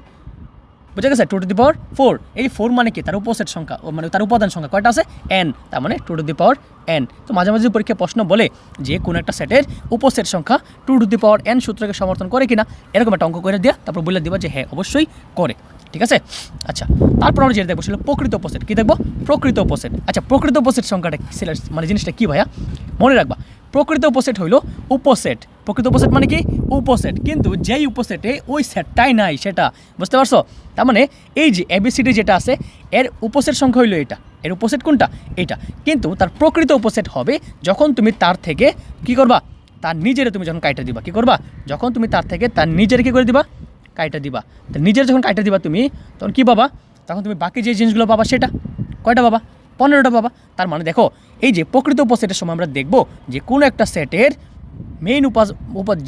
বুঝা গেছে? 2 টু দি পাওয়ার 4। এই 4 মানে কি? তার উপসেট সংখ্যা, মানে তার উপাদান সংখ্যা কয়টা আছে? n। তার মানে 2 টু দি পাওয়ার n। তো মাঝে মাঝে পরীক্ষায় প্রশ্ন বলে যে কোনো একটা সেটের উপসেট সংখ্যা 2 টু দি পাওয়ার n সূত্রকে সমর্থন করে কিনা, এরকম একটা অঙ্ক করে দিয়া তারপর বলে দিবা যে হ্যাঁ অবশ্যই করে। ঠিক আছে, আচ্ছা তারপর আমরা যেটা দেখবো সেটা প্রকৃত উপসেট। কী দেখবো? প্রকৃত উপসেট। আচ্ছা, প্রকৃত উপসেট সংখ্যাটা মানে জিনিসটা কী ভাইয়া? মনে রাখবা, প্রকৃত উপসেট হইল উপসেট। প্রকৃত উপসেট মানে কি? উপসেট। কিন্তু যেই উপসেটে ওই সেটটাই নাই সেটা, বুঝতে পারছো? তার মানে এই যে এবিসিডি যেটা আছে এর উপসেট সংখ্যা হইল এটা, এর উপসেট কোনটা? এটা। কিন্তু তার প্রকৃত উপসেট হবে যখন তুমি তার থেকে কি করবা? তার নিজেরে তুমি যখন কাইটা দিবা। কি করবা? যখন তুমি তার থেকে তার নিজের কী করে দিবা? কাইটা দিবা। তো নিজের যখন কাইটা দিবা তুমি, তখন কী পাবা? তখন তুমি বাকি যে জিনিসগুলো পাবা সেটা কয়টা পাবা? 15টা পাবা। তার মানে দেখো এই যে প্রকৃত উপসেটের সময় আমরা দেখব যে কোনো একটা সেটের মেইন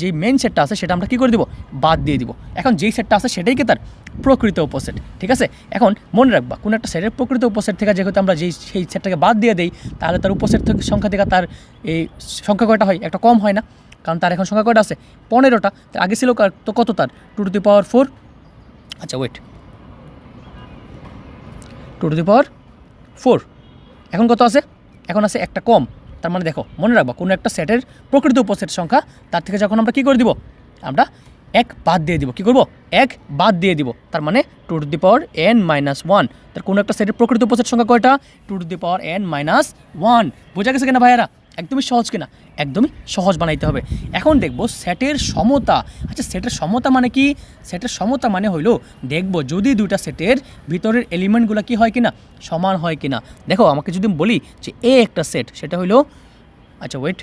যে মেইন সেটটা আছে সেটা আমরা কী করে দিব? বাদ দিয়ে দিব। এখন যেই সেটটা আছে সেটাই কি তার প্রকৃত উপসেট। ঠিক আছে, এখন মনে রাখবা কোনো একটা সেটের প্রকৃত উপসেট থেকে যেহেতু আমরা সেই সেটটাকে বাদ দিয়ে দিই, তাহলে তার উপসেট সংখ্যা থেকে তার এই সংখ্যা কয়টা হয়? একটা কম হয় না, কারণ তার এখন সংখ্যা কয়টা আছে? 15টা। তার আগে ছিল তো কত? তার 2 টু দি পাওয়ার 4। আচ্ছা ওয়েট, 2 টু দি পাওয়ার 4 এখন কত আছে? এখন আছে একটা কম। তার মানে দেখো মনে রাখবা কোনো একটা সেটের প্রকৃত উপসেট সংখ্যা, তার থেকে যখন আমরা কী করে দিব? আমরা 1 বাদ দিয়ে দিব। কী করবো? 1 বাদ দিয়ে দিব। তার মানে 2 to the power n minus 1। তার কোনো একটা সেটের প্রকৃত উপসেট সংখ্যা কয়টা? 2 to the power n minus 1। বোঝা গেছে কিনা ভাইয়ারা? একদমই সহজ কিনা? একদমই সহজ বানাইতে হবে। এখন দেখব সেটের সমতা। আচ্ছা, সেটের সমতা মানে কি? সেটের সমতা মানে হইলো দেখব যদি দুইটা সেটের ভিতরের এলিমেন্টগুলো কি হয় কিনা, সমান হয় কিনা। দেখো আমাকে যদি বলি যে এ একটা সেট, সেটা হইলো, আচ্ছা ওয়েট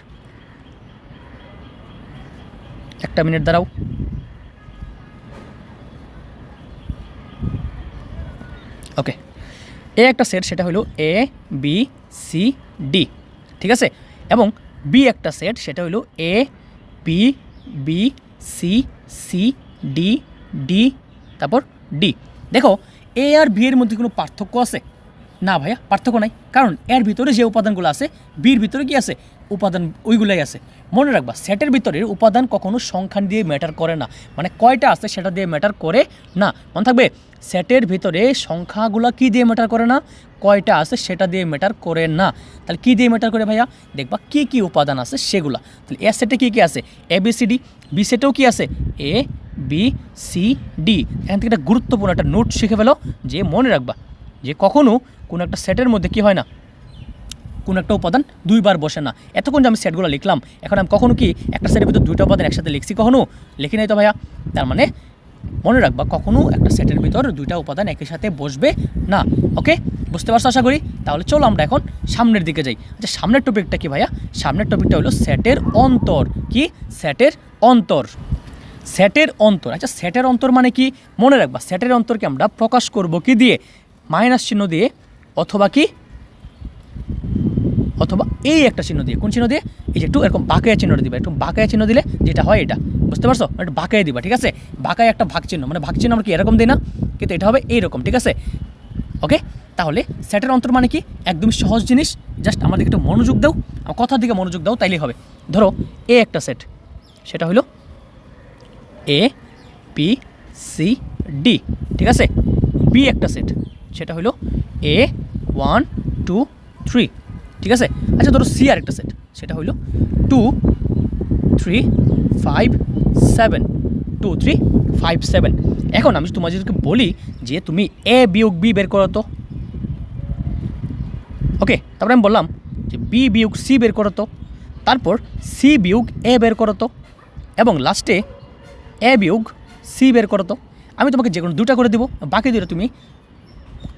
একটা মিনিট দাঁড়াও। ওকে, এ একটা সেট, সেটা হলো এ বি সি ডি। ঠিক আছে, এবং বি একটা সেট, সেটা হলো A B B C C D D তারপর ডি। দেখো এ আর বি এর মধ্যে কোনো পার্থক্য আছে? না ভাইয়া, পার্থক্য নাই, কারণ এর ভিতরে যে উপাদানগুলো আছে বির ভিতরে কি আছে? উপাদান ওইগুলাই আছে। মনে রাখবা সেটের ভিতরের উপাদান কখনো সংখ্যা দিয়ে ম্যাটার করে না, মানে কয়টা আছে সেটা দিয়ে ম্যাটার করে না। মনে থাকবে, সেটের ভিতরে সংখ্যাগুলো কি দিয়ে ম্যাটার করে না, কয়টা আছে সেটা দিয়ে ম্যাটার করে না। তাহলে কী দিয়ে ম্যাটার করে ভাইয়া? দেখবা কি কি উপাদান আছে সেগুলা। তাহলে এ সেটে কী কী আছে? এ বি সি ডি। বি সেটেও কী আছে? এ বি সি ডি। এখান থেকে একটা গুরুত্বপূর্ণ একটা নোট শিখে ফেলো, যে মনে রাখবা যে কখনও কোনো একটা সেটের মধ্যে কী হয় না, কোনো একটা উপাদান দুইবার বসে না। এতক্ষণ যে আমি সেটগুলো লিখলাম, এখন আমি কখনো কি একটা সেটের ভিতর দুইটা উপাদান একসাথে লিখছি? কখনো লিখি নাই তো ভাইয়া। তার মানে মনে রাখবা কখনো একটা সেটের ভিতর দুইটা উপাদান একই সাথে বসবে না। ওকে, বুঝতে পারছো আশা করি। তাহলে চলো আমরা এখন সামনের দিকে যাই। আচ্ছা, সামনের টপিকটা কি ভাইয়া? সামনের টপিকটা হলো সেটের অন্তর। কি? সেটের অন্তর। সেটের অন্তর। আচ্ছা, সেটের অন্তর মানে কি? মনে রাখবা সেটের অন্তরকে আমরা প্রকাশ করব কি দিয়ে? মাইনাস চিহ্ন দিয়ে, অথবা কি, অথবা এই একটা চিহ্ন দিয়ে। কোন চিহ্ন দিয়ে? এই যে একটু এরকম বাঁকায়া চিহ্নটা দিবা। একটু বাঁকায়া চিহ্ন দিলে যেটা হয় এটা, বুঝতে পারছো? একটু বাঁকায় দিবা, ঠিক আছে? বাঁকায় একটা ভাগ চিহ্ন, মানে ভাগ চিহ্ন আমরা কি এরকম দিই না, কিন্তু এটা হবে এইরকম, ঠিক আছে? ওকে, তাহলে সেটের অন্তর মানে কি? একদমই সহজ জিনিস। জাস্ট আমাদেরকে একটু মনোযোগ দাও, আমার কথার দিকে মনোযোগ দাও, তাইলেই হবে। ধরো এ একটা সেট, সেটা হলো এ বি সি ডি, ঠিক আছে? বি একটা সেট, সেটা হলো এ 1 2 3, ঠিক আছে? আচ্ছা, ধরো সি আর একটা সেট, সেটা হলো 2 3 5 7, 2 3 5 7। এখন আমি তোমাদেরকে বলি যে তুমি এ বিয়োগ বি বের করো তো। ওকে, তারপরে আমি বললাম যে বি বিয়োগ সি বের করো তো, তারপর সি বিয়োগ এ বের করো তো, এবং লাস্টে এ বিয়োগ সি বের করো তো। আমি তোমাকে যে কোনো দুটা করে দেবো, বাকি দুটো তুমি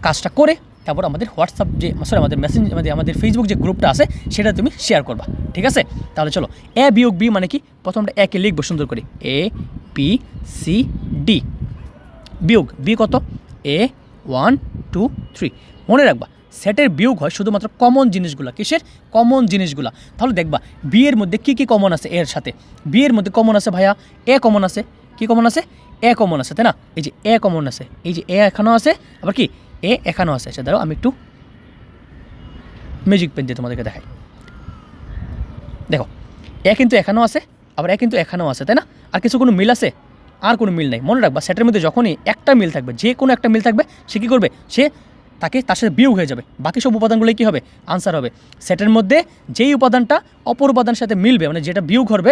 কাজটা করে তারপর আমাদের হোয়াটসঅ্যাপ যে আমাদের আমাদের ফেসবুক যে গ্রুপটা আছে সেটা তুমি শেয়ার করবা, ঠিক আছে? তাহলে চলো, এ বিয়োগ বি মানে কি? প্রথম আমরা একে লিখবো সুন্দর করে, এ বি সি ডি, বিয়োগ বি কত? এ 1 2 3। মনে রাখবা সেটের বিয়োগ হয় শুধুমাত্র কমন জিনিসগুলো। কিসের কমন জিনিসগুলো? তাহলে দেখবা বি এর মধ্যে কী কী কমন আছে এর সাথে। বি এর মধ্যে কমন আছে ভাইয়া এ কমন আছে। কি কমন আছে? এ কমন আছে, তাই না? এই যে এ কমন আছে, এই যে এ এখানেও আছে, আবার কি এ এখানেও আছে। আচ্ছা দাঁড়াও, আমি একটু ম্যাজিক পেন দিয়ে তোমাদেরকে দেখাই। দেখো, এ কিন্তু এখানেও আছে, আবার এ কিন্তু এখানেও আছে, তাই না? আর কিছু কোনো মিল আছে? আর কোনো মিল নাই। মনে রাখবা সেটের মধ্যে যখনই একটা মিল থাকবে, যে কোনো একটা মিল থাকবে, সে কী করবে? সে তার সাথে বিয়োগ হয়ে যাবে, বাকি সব উপাদানগুলোই কী হবে? আনসার হবে। সেটের মধ্যে যেই উপাদানটা অপর উপাদানের সাথে মিলবে, মানে যেটা বিয়োগ হবে,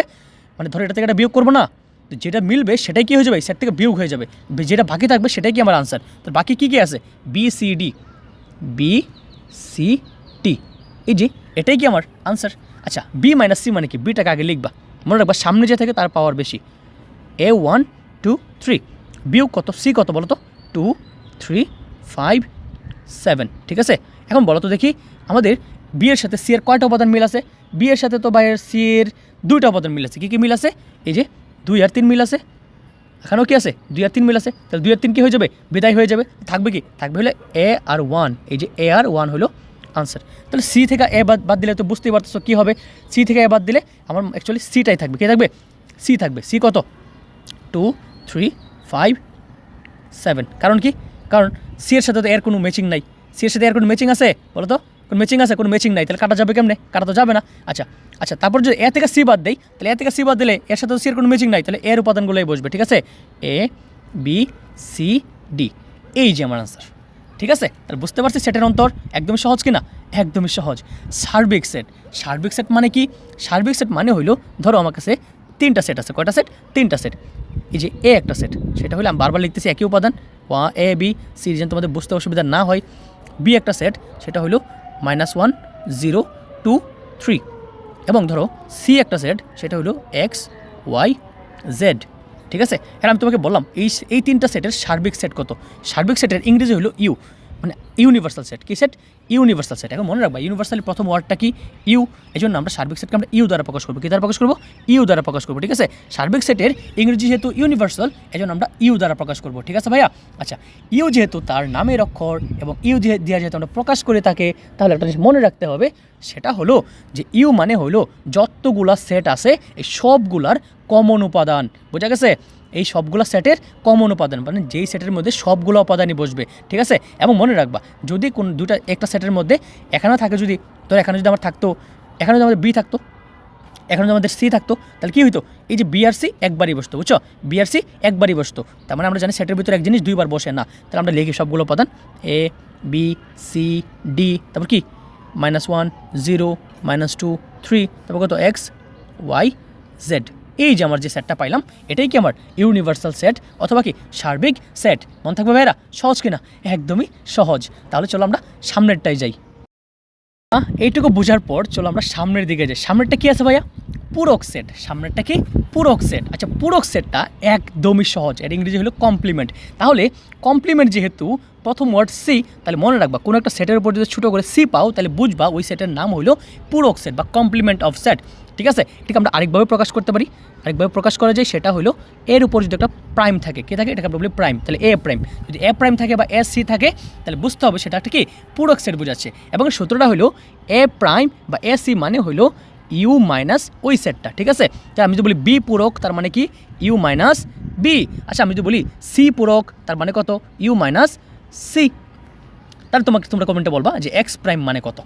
মানে ধরো এটা থেকে এটা বিয়োগ করবো না, তো যেটা মিলবে সেটাই কী হয়ে যাবে? সেট থেকে বিয়োগ হয়ে যাবে। যেটা বাকি থাকবে সেটাই কি আমার আনসার। তো বাকি কী কী আছে? B C D, B C D, এই যে এটাই কি আমার আনসার। আচ্ছা, বি মাইনাস সি মানে কি? বিটাকে আগে লিখবা। মনে রাখবা সামনে যে থাকে তার পাওয়ার বেশি। এ 1 2 3, বিয়োগ কত? সি কত বলো তো? 2 3 5 7, ঠিক আছে? এখন বলো তো দেখি, আমাদের বি এর সাথে সি এর কয়টা উপাদান মিল আছে? বি এর সাথে তো বাইরের সি এর দুইটা উপাদান মিল আছে। কী কী মিল আছে? এই যে 2 আর 3 মিল আছে। এখানেও কি আছে? 2 আর 3 মিল আছে। তাহলে 2 আর 3 কী হয়ে যাবে? বিদায় হয়ে যাবে। থাকবে কি? থাকবে হলে এ আর 1। এই যে এ আর 1 হলো আনসার। তাহলে সি থেকে এ বাদ দিলে তো বুঝতেই পারতেছো কী হবে। সি থেকে এ বাদ দিলে আমার অ্যাকচুয়ালি সিটাই থাকবে। কে থাকবে? সি থাকবে। সি কত? 2 3 5 7। কারণ কি? কারণ সি এর সাথে তো এর কোনো ম্যাচিং নাই। সি এর সাথে এর কোনো ম্যাচিং আছে বলো তো? কোনো ম্যাচিং আছে? কোনো ম্যাচিং নাই। তাহলে কাটা যাবে কেমনে? কাটা তো যাবে না। আচ্ছা আচ্ছা, তারপর যদি এ থেকে সি বাদ দেই, তাহলে এ থেকে সি বাদ দিলে এর সাথে তো সি এর কোনো ম্যাচিং নাই, তাহলে এর উপাদানগুলোই বসবে, ঠিক আছে? এ বি সি ডি, এই যে আমার আনসার, ঠিক আছে? তাহলে বুঝতে পারছি সেটের অন্তর একদমই সহজ কিনা? একদমই সহজ। সার্বিক সেট। সার্বিক সেট মানে কি? সার্বিক সেট মানে হইলো, ধরো আমার কাছে তিনটা সেট আছে। কয়টা সেট? তিনটা সেট। এই যে এ একটা সেট, সেটা হলে আমি বারবার লিখতেছি একই উপাদান, এ বি সি, যেন তোমাদের বুঝতে অসুবিধা না হয়। বি একটা সেট, সেটা হলো -1 0 2 3। এবং ধরো সি একটা সেট, সেটা হলো এক্স ওয়াই জেড, ঠিক আছে? এখন আমি তোমাকে বললাম এই তিনটা সেটের সার্বিক সেট কত। সার্বিক সেটের ইংরেজি হলো ইউ, মানে ইউনিভার্সাল সেট। কি সেট? Universal set. এখন মনে রাখবা ইউনিভার্সালের প্রথম ওয়ার্ডটা কি? ইউ। এই জন্য আমরা সার্বিক সেটকে আমরা ইউ দ্বারা প্রকাশ করবো। কী দ্বারা প্রকাশ করবো? ইউ দ্বারা প্রকাশ করবো, ঠিক আছে? সার্বিক সেটের ইংরেজি যেহেতু ইউনিভার্সাল, এই জন্য আমরা ইউ দ্বারা প্রকাশ করবো, ঠিক আছে ভাইয়া? আচ্ছা, ইউ যেহেতু তার নামের অক্ষর এবং ইউ দিয়ে যেহেতু আমরা প্রকাশ করে থাকে, তাহলে একটা জিনিস মনে রাখতে হবে, সেটা হলো যে ইউ মানে হলো যতগুলা সেট আছে এই সবগুলার কমন উপাদান। বোঝা গেছে? এই সবগুলো সেটের কমন উপাদান, মানে যেই সেটের মধ্যে সবগুলো উপাদানই বসবে, ঠিক আছে? এবং মনে রাখবা যদি কোন একটা সেটের মধ্যে এখানেও থাকে, যদি ধর এখানে যদি আমার থাকতো, এখানে যদি আমাদের বি থাকতো, এখানে যদি আমাদের সি থাকতো, তাহলে কী হইতো? এই যে বি আর সি একবারই বসতো, বুঝছো? বি আর সি একবারই বসতো। তার মানে আমরা জানি সেটের ভিতরে এক জিনিস দুইবার বসে না। তাহলে আমরা লিখি সবগুলো উপাদান এ বি সি ডি, তারপর কি -1 0 -2 3, তারপর কত এক্স ওয়াই জেড, এই যে আমার যে সেটটা পাইলাম এটাই কি আমার ইউনিভার্সাল সেট অথবা কি সার্বিক সেট। মনে থাকবে ভাইরা? সহজ কিনা? একদমই সহজ। তাহলে চলো আমরা সামনেরটাই যাই। এইটুকু বোঝার পর চলো আমরা সামনের দিকে যাই। সামনেরটা কি আছে ভাইয়া? পূরক সেট। সামনেরটা কি? পূরক সেট। আচ্ছা, পূরক সেটটা একদমই সহজ, এর ইংরেজি হলো কমপ্লিমেন্ট। তাহলে কমপ্লিমেন্ট যেহেতু প্রথম ওয়ার্ড সি, তাহলে মনে রাখবা কোনো একটা সেটের উপর যদি ছোটো করে সি পাও তাহলে বুঝবা ওই সেটের নাম হলো পূরক সেট বা কমপ্লিমেন্ট অফ সেট। ঠিক আছে, এটাকে আমরা আরেকভাবে প্রকাশ করতে পারি। আরেকভাবে প্রকাশ করা যায়, সেটা হলো এর উপর যদি একটা প্রাইম থাকে, কী থাকে? এটাকে আমরা বলি প্রাইম। তাহলে এ প্রাইম, যদি এ প্রাইম থাকে বা এ সি থাকে তাহলে বুঝতে হবে সেটা একটা কি পূরক সেট বোঝাচ্ছে। এবং সূত্রটা হলো এ প্রাইম বা এ সি মানে হলো ইউ মাইনাস ওই সেটটা। ঠিক আছে, তাহলে আমি যদি বলি বি পূরক তার মানে কি ইউ মাইনাস বি। আচ্ছা, আমি যদি বলি সি পূরক তার মানে কত? U minus C. তাহলে তোমরা কমেন্টে বলবা যে এক্স প্রাইম মানে কত।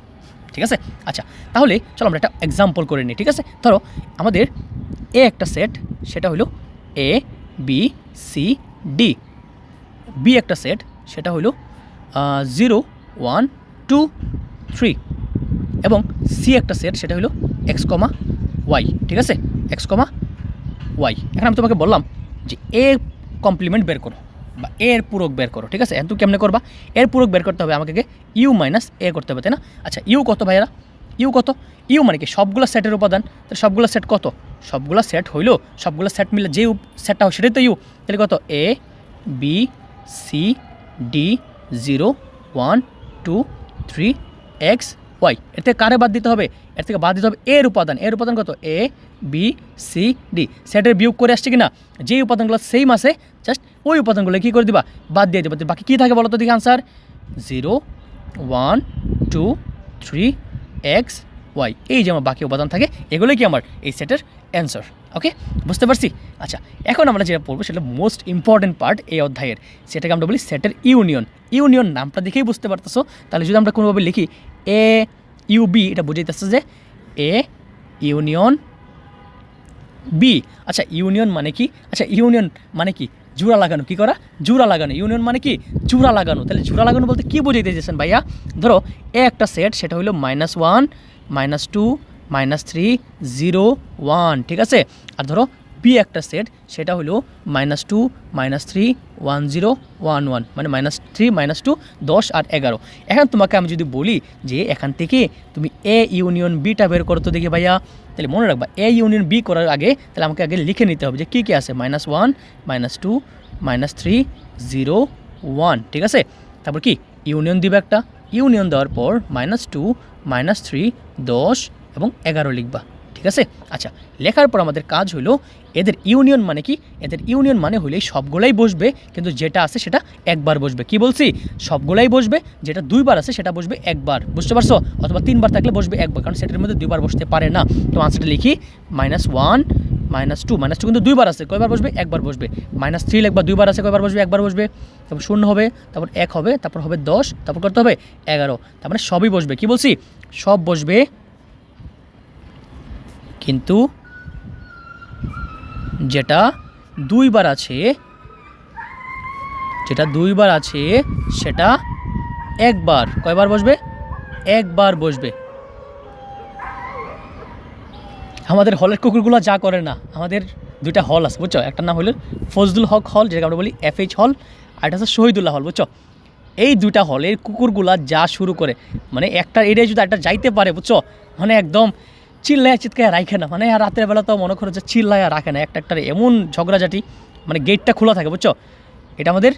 ঠিক আছে, আচ্ছা তাহলে চলো আমরা একটা এক্সাম্পল করে নিই। ঠিক আছে, ধরো আমাদের এ একটা সেট, সেটা হলো A B C D. B একটা সেট, সেটা হলো 0 1 2 3। এবং সি একটা সেট, সেটা হলো এক্স কমা ওয়াই। ঠিক আছে, এক্স কমা ওয়াই। এখন আমি তোমাকে বললাম যে এ কমপ্লিমেন্ট বের করো বা এর পূরক বের করো। ঠিক আছে, এখন তুমি কেমনে করবা? এর পূরক বের করতে হবে আমাকে ইউ মাইনাস এ করতে হবে, তাই না? আচ্ছা, ইউ কত ভাইয়ারা? ইউ কত? ইউ মানে কি সবগুলো সেটের উপাদান। তাহলে সবগুলো সেট কত? সবগুলো সেট হইলো, সবগুলো সেট মিলে যে সেটটা হয় সেটাই তো ইউ। তাহলে কত? A B C D 0 1 2 3 X Y. এর থেকে কারে বাদ দিতে হবে? এর থেকে বাদ দিতে হবে এর উপাদান। এর উপাদান কত? A B C D. সেটের বিয়োগ করে আসছে কিনা? যে উপাদানগুলো সেম আছে জাস্ট ওই উপাদানগুলো কী করে দিবা? বাদ দিয়ে দেবো। বাকি কী থাকে বলো তো দেখি আনসার? 0 1 2 3 X Y. এই যে আমার বাকি উপাদান থাকে, এগুলোই কি আমার এই সেটের অ্যান্সার। ওকে, বুঝতে পারছি? আচ্ছা, এখন আমরা যেটা পড়বো সেটা মোস্ট ইম্পর্টেন্ট পার্ট এই অধ্যায়ের, সেটাকে আমরা বলি সেটের ইউনিয়ন। ইউনিয়ন নামটা দেখেই বুঝতে পারতেছো। তাহলে যদি আমরা কোনোভাবে লিখি এ ইউ বি, এটা বুঝাইতেছে যে এ ইউনিয়ন বি। আচ্ছা, ইউনিয়ন মানে কি? আচ্ছা, ইউনিয়ন মানে কি? জোড়া লাগানো। কি করা? জোড়া লাগানো। ইউনিয়ন মানে কি? জোড়া লাগানো। তাহলে জোড়া লাগানো বলতে কী বুঝাইতে চাইছেন ভাইয়া? ধরো এ একটা সেট, সেটা হলো -1 -2 -3 0 1। ঠিক আছে, আর ধরো বি একটা সেট, সেটা হলো -2 -3 1 0 1 1, মানে -3 -2 10 আর 11। এখন তোমাকে আমি যদি বলি যে এখান থেকে তুমি এ ইউনিয়ন বিটা বের করো তো দেখি ভাইয়া, তাহলে মনে রাখবা এ ইউনিয়ন বি করার আগে তাহলে আমাকে আগে লিখে নিতে হবে যে কী কী আছে। -1 -2 -3 0 1। ঠিক আছে, তারপর কি ইউনিয়ন দিবে একটা। ইউনিয়ন দেওয়ার পর -2 -3 10 এবং 11 লিখবা। ঠিক আছে, আচ্ছা লেখার পর আমাদের কাজ হলো এদের ইউনিয়ন মানে কি? এদের ইউনিয়ন মানে হলে সবগুলাই বসবে, কিন্তু যেটা আছে সেটা একবার বসবে। কি বলছি? সবগুলাই বসবে, যেটা দুইবার আছে সেটা বসবে একবার। বুঝতে পারছো? অথবা 3বার থাকলে বসবে একবার, কারণ সেটার মধ্যে দুইবার বসতে পারে না। তো আনসারটা লিখি -1 -2 কিন্তু দুইবার আছে, কয়বার বসবে? একবার বসবে। -3 লিখবা, দুইবার আছে, কয়বার বসবে? একবার বসবে। তারপর 0 হবে, তারপর 1 হবে, তারপর হবে 10, তারপর করতে হবে 11। তার মানে সবই বসবে। কি বলছি? সব বসবে, কিন্তু যেটা দুইবার আছে সেটা একবার। কয়বার বসবে? একবার বসবে। আমাদের হলের কুকুরগুলো যা করে না, আমাদের দুইটা হল আছে বুঝছো, একটা নাম হলো ফজলুল হক হল, যেটাকে আমরা বলি FH হল, আর একটা হচ্ছে শহীদুল্লাহ হল। বুঝছো, এই দুইটা হলের কুকুরগুলা যা শুরু করে, মানে একটা এরিয়ায় যদি একটা যাইতে পারে বুঝছো, মানে একদম চিল্লায় চিৎকায় রাখে না, মানে আর রাতের বেলা তো মনে করো যে চিল্লায় রাখে না, একটা এমন ঝগড়াঝাটি, মানে গেটটা খোলা থাকে বুঝছো। এটা আমাদের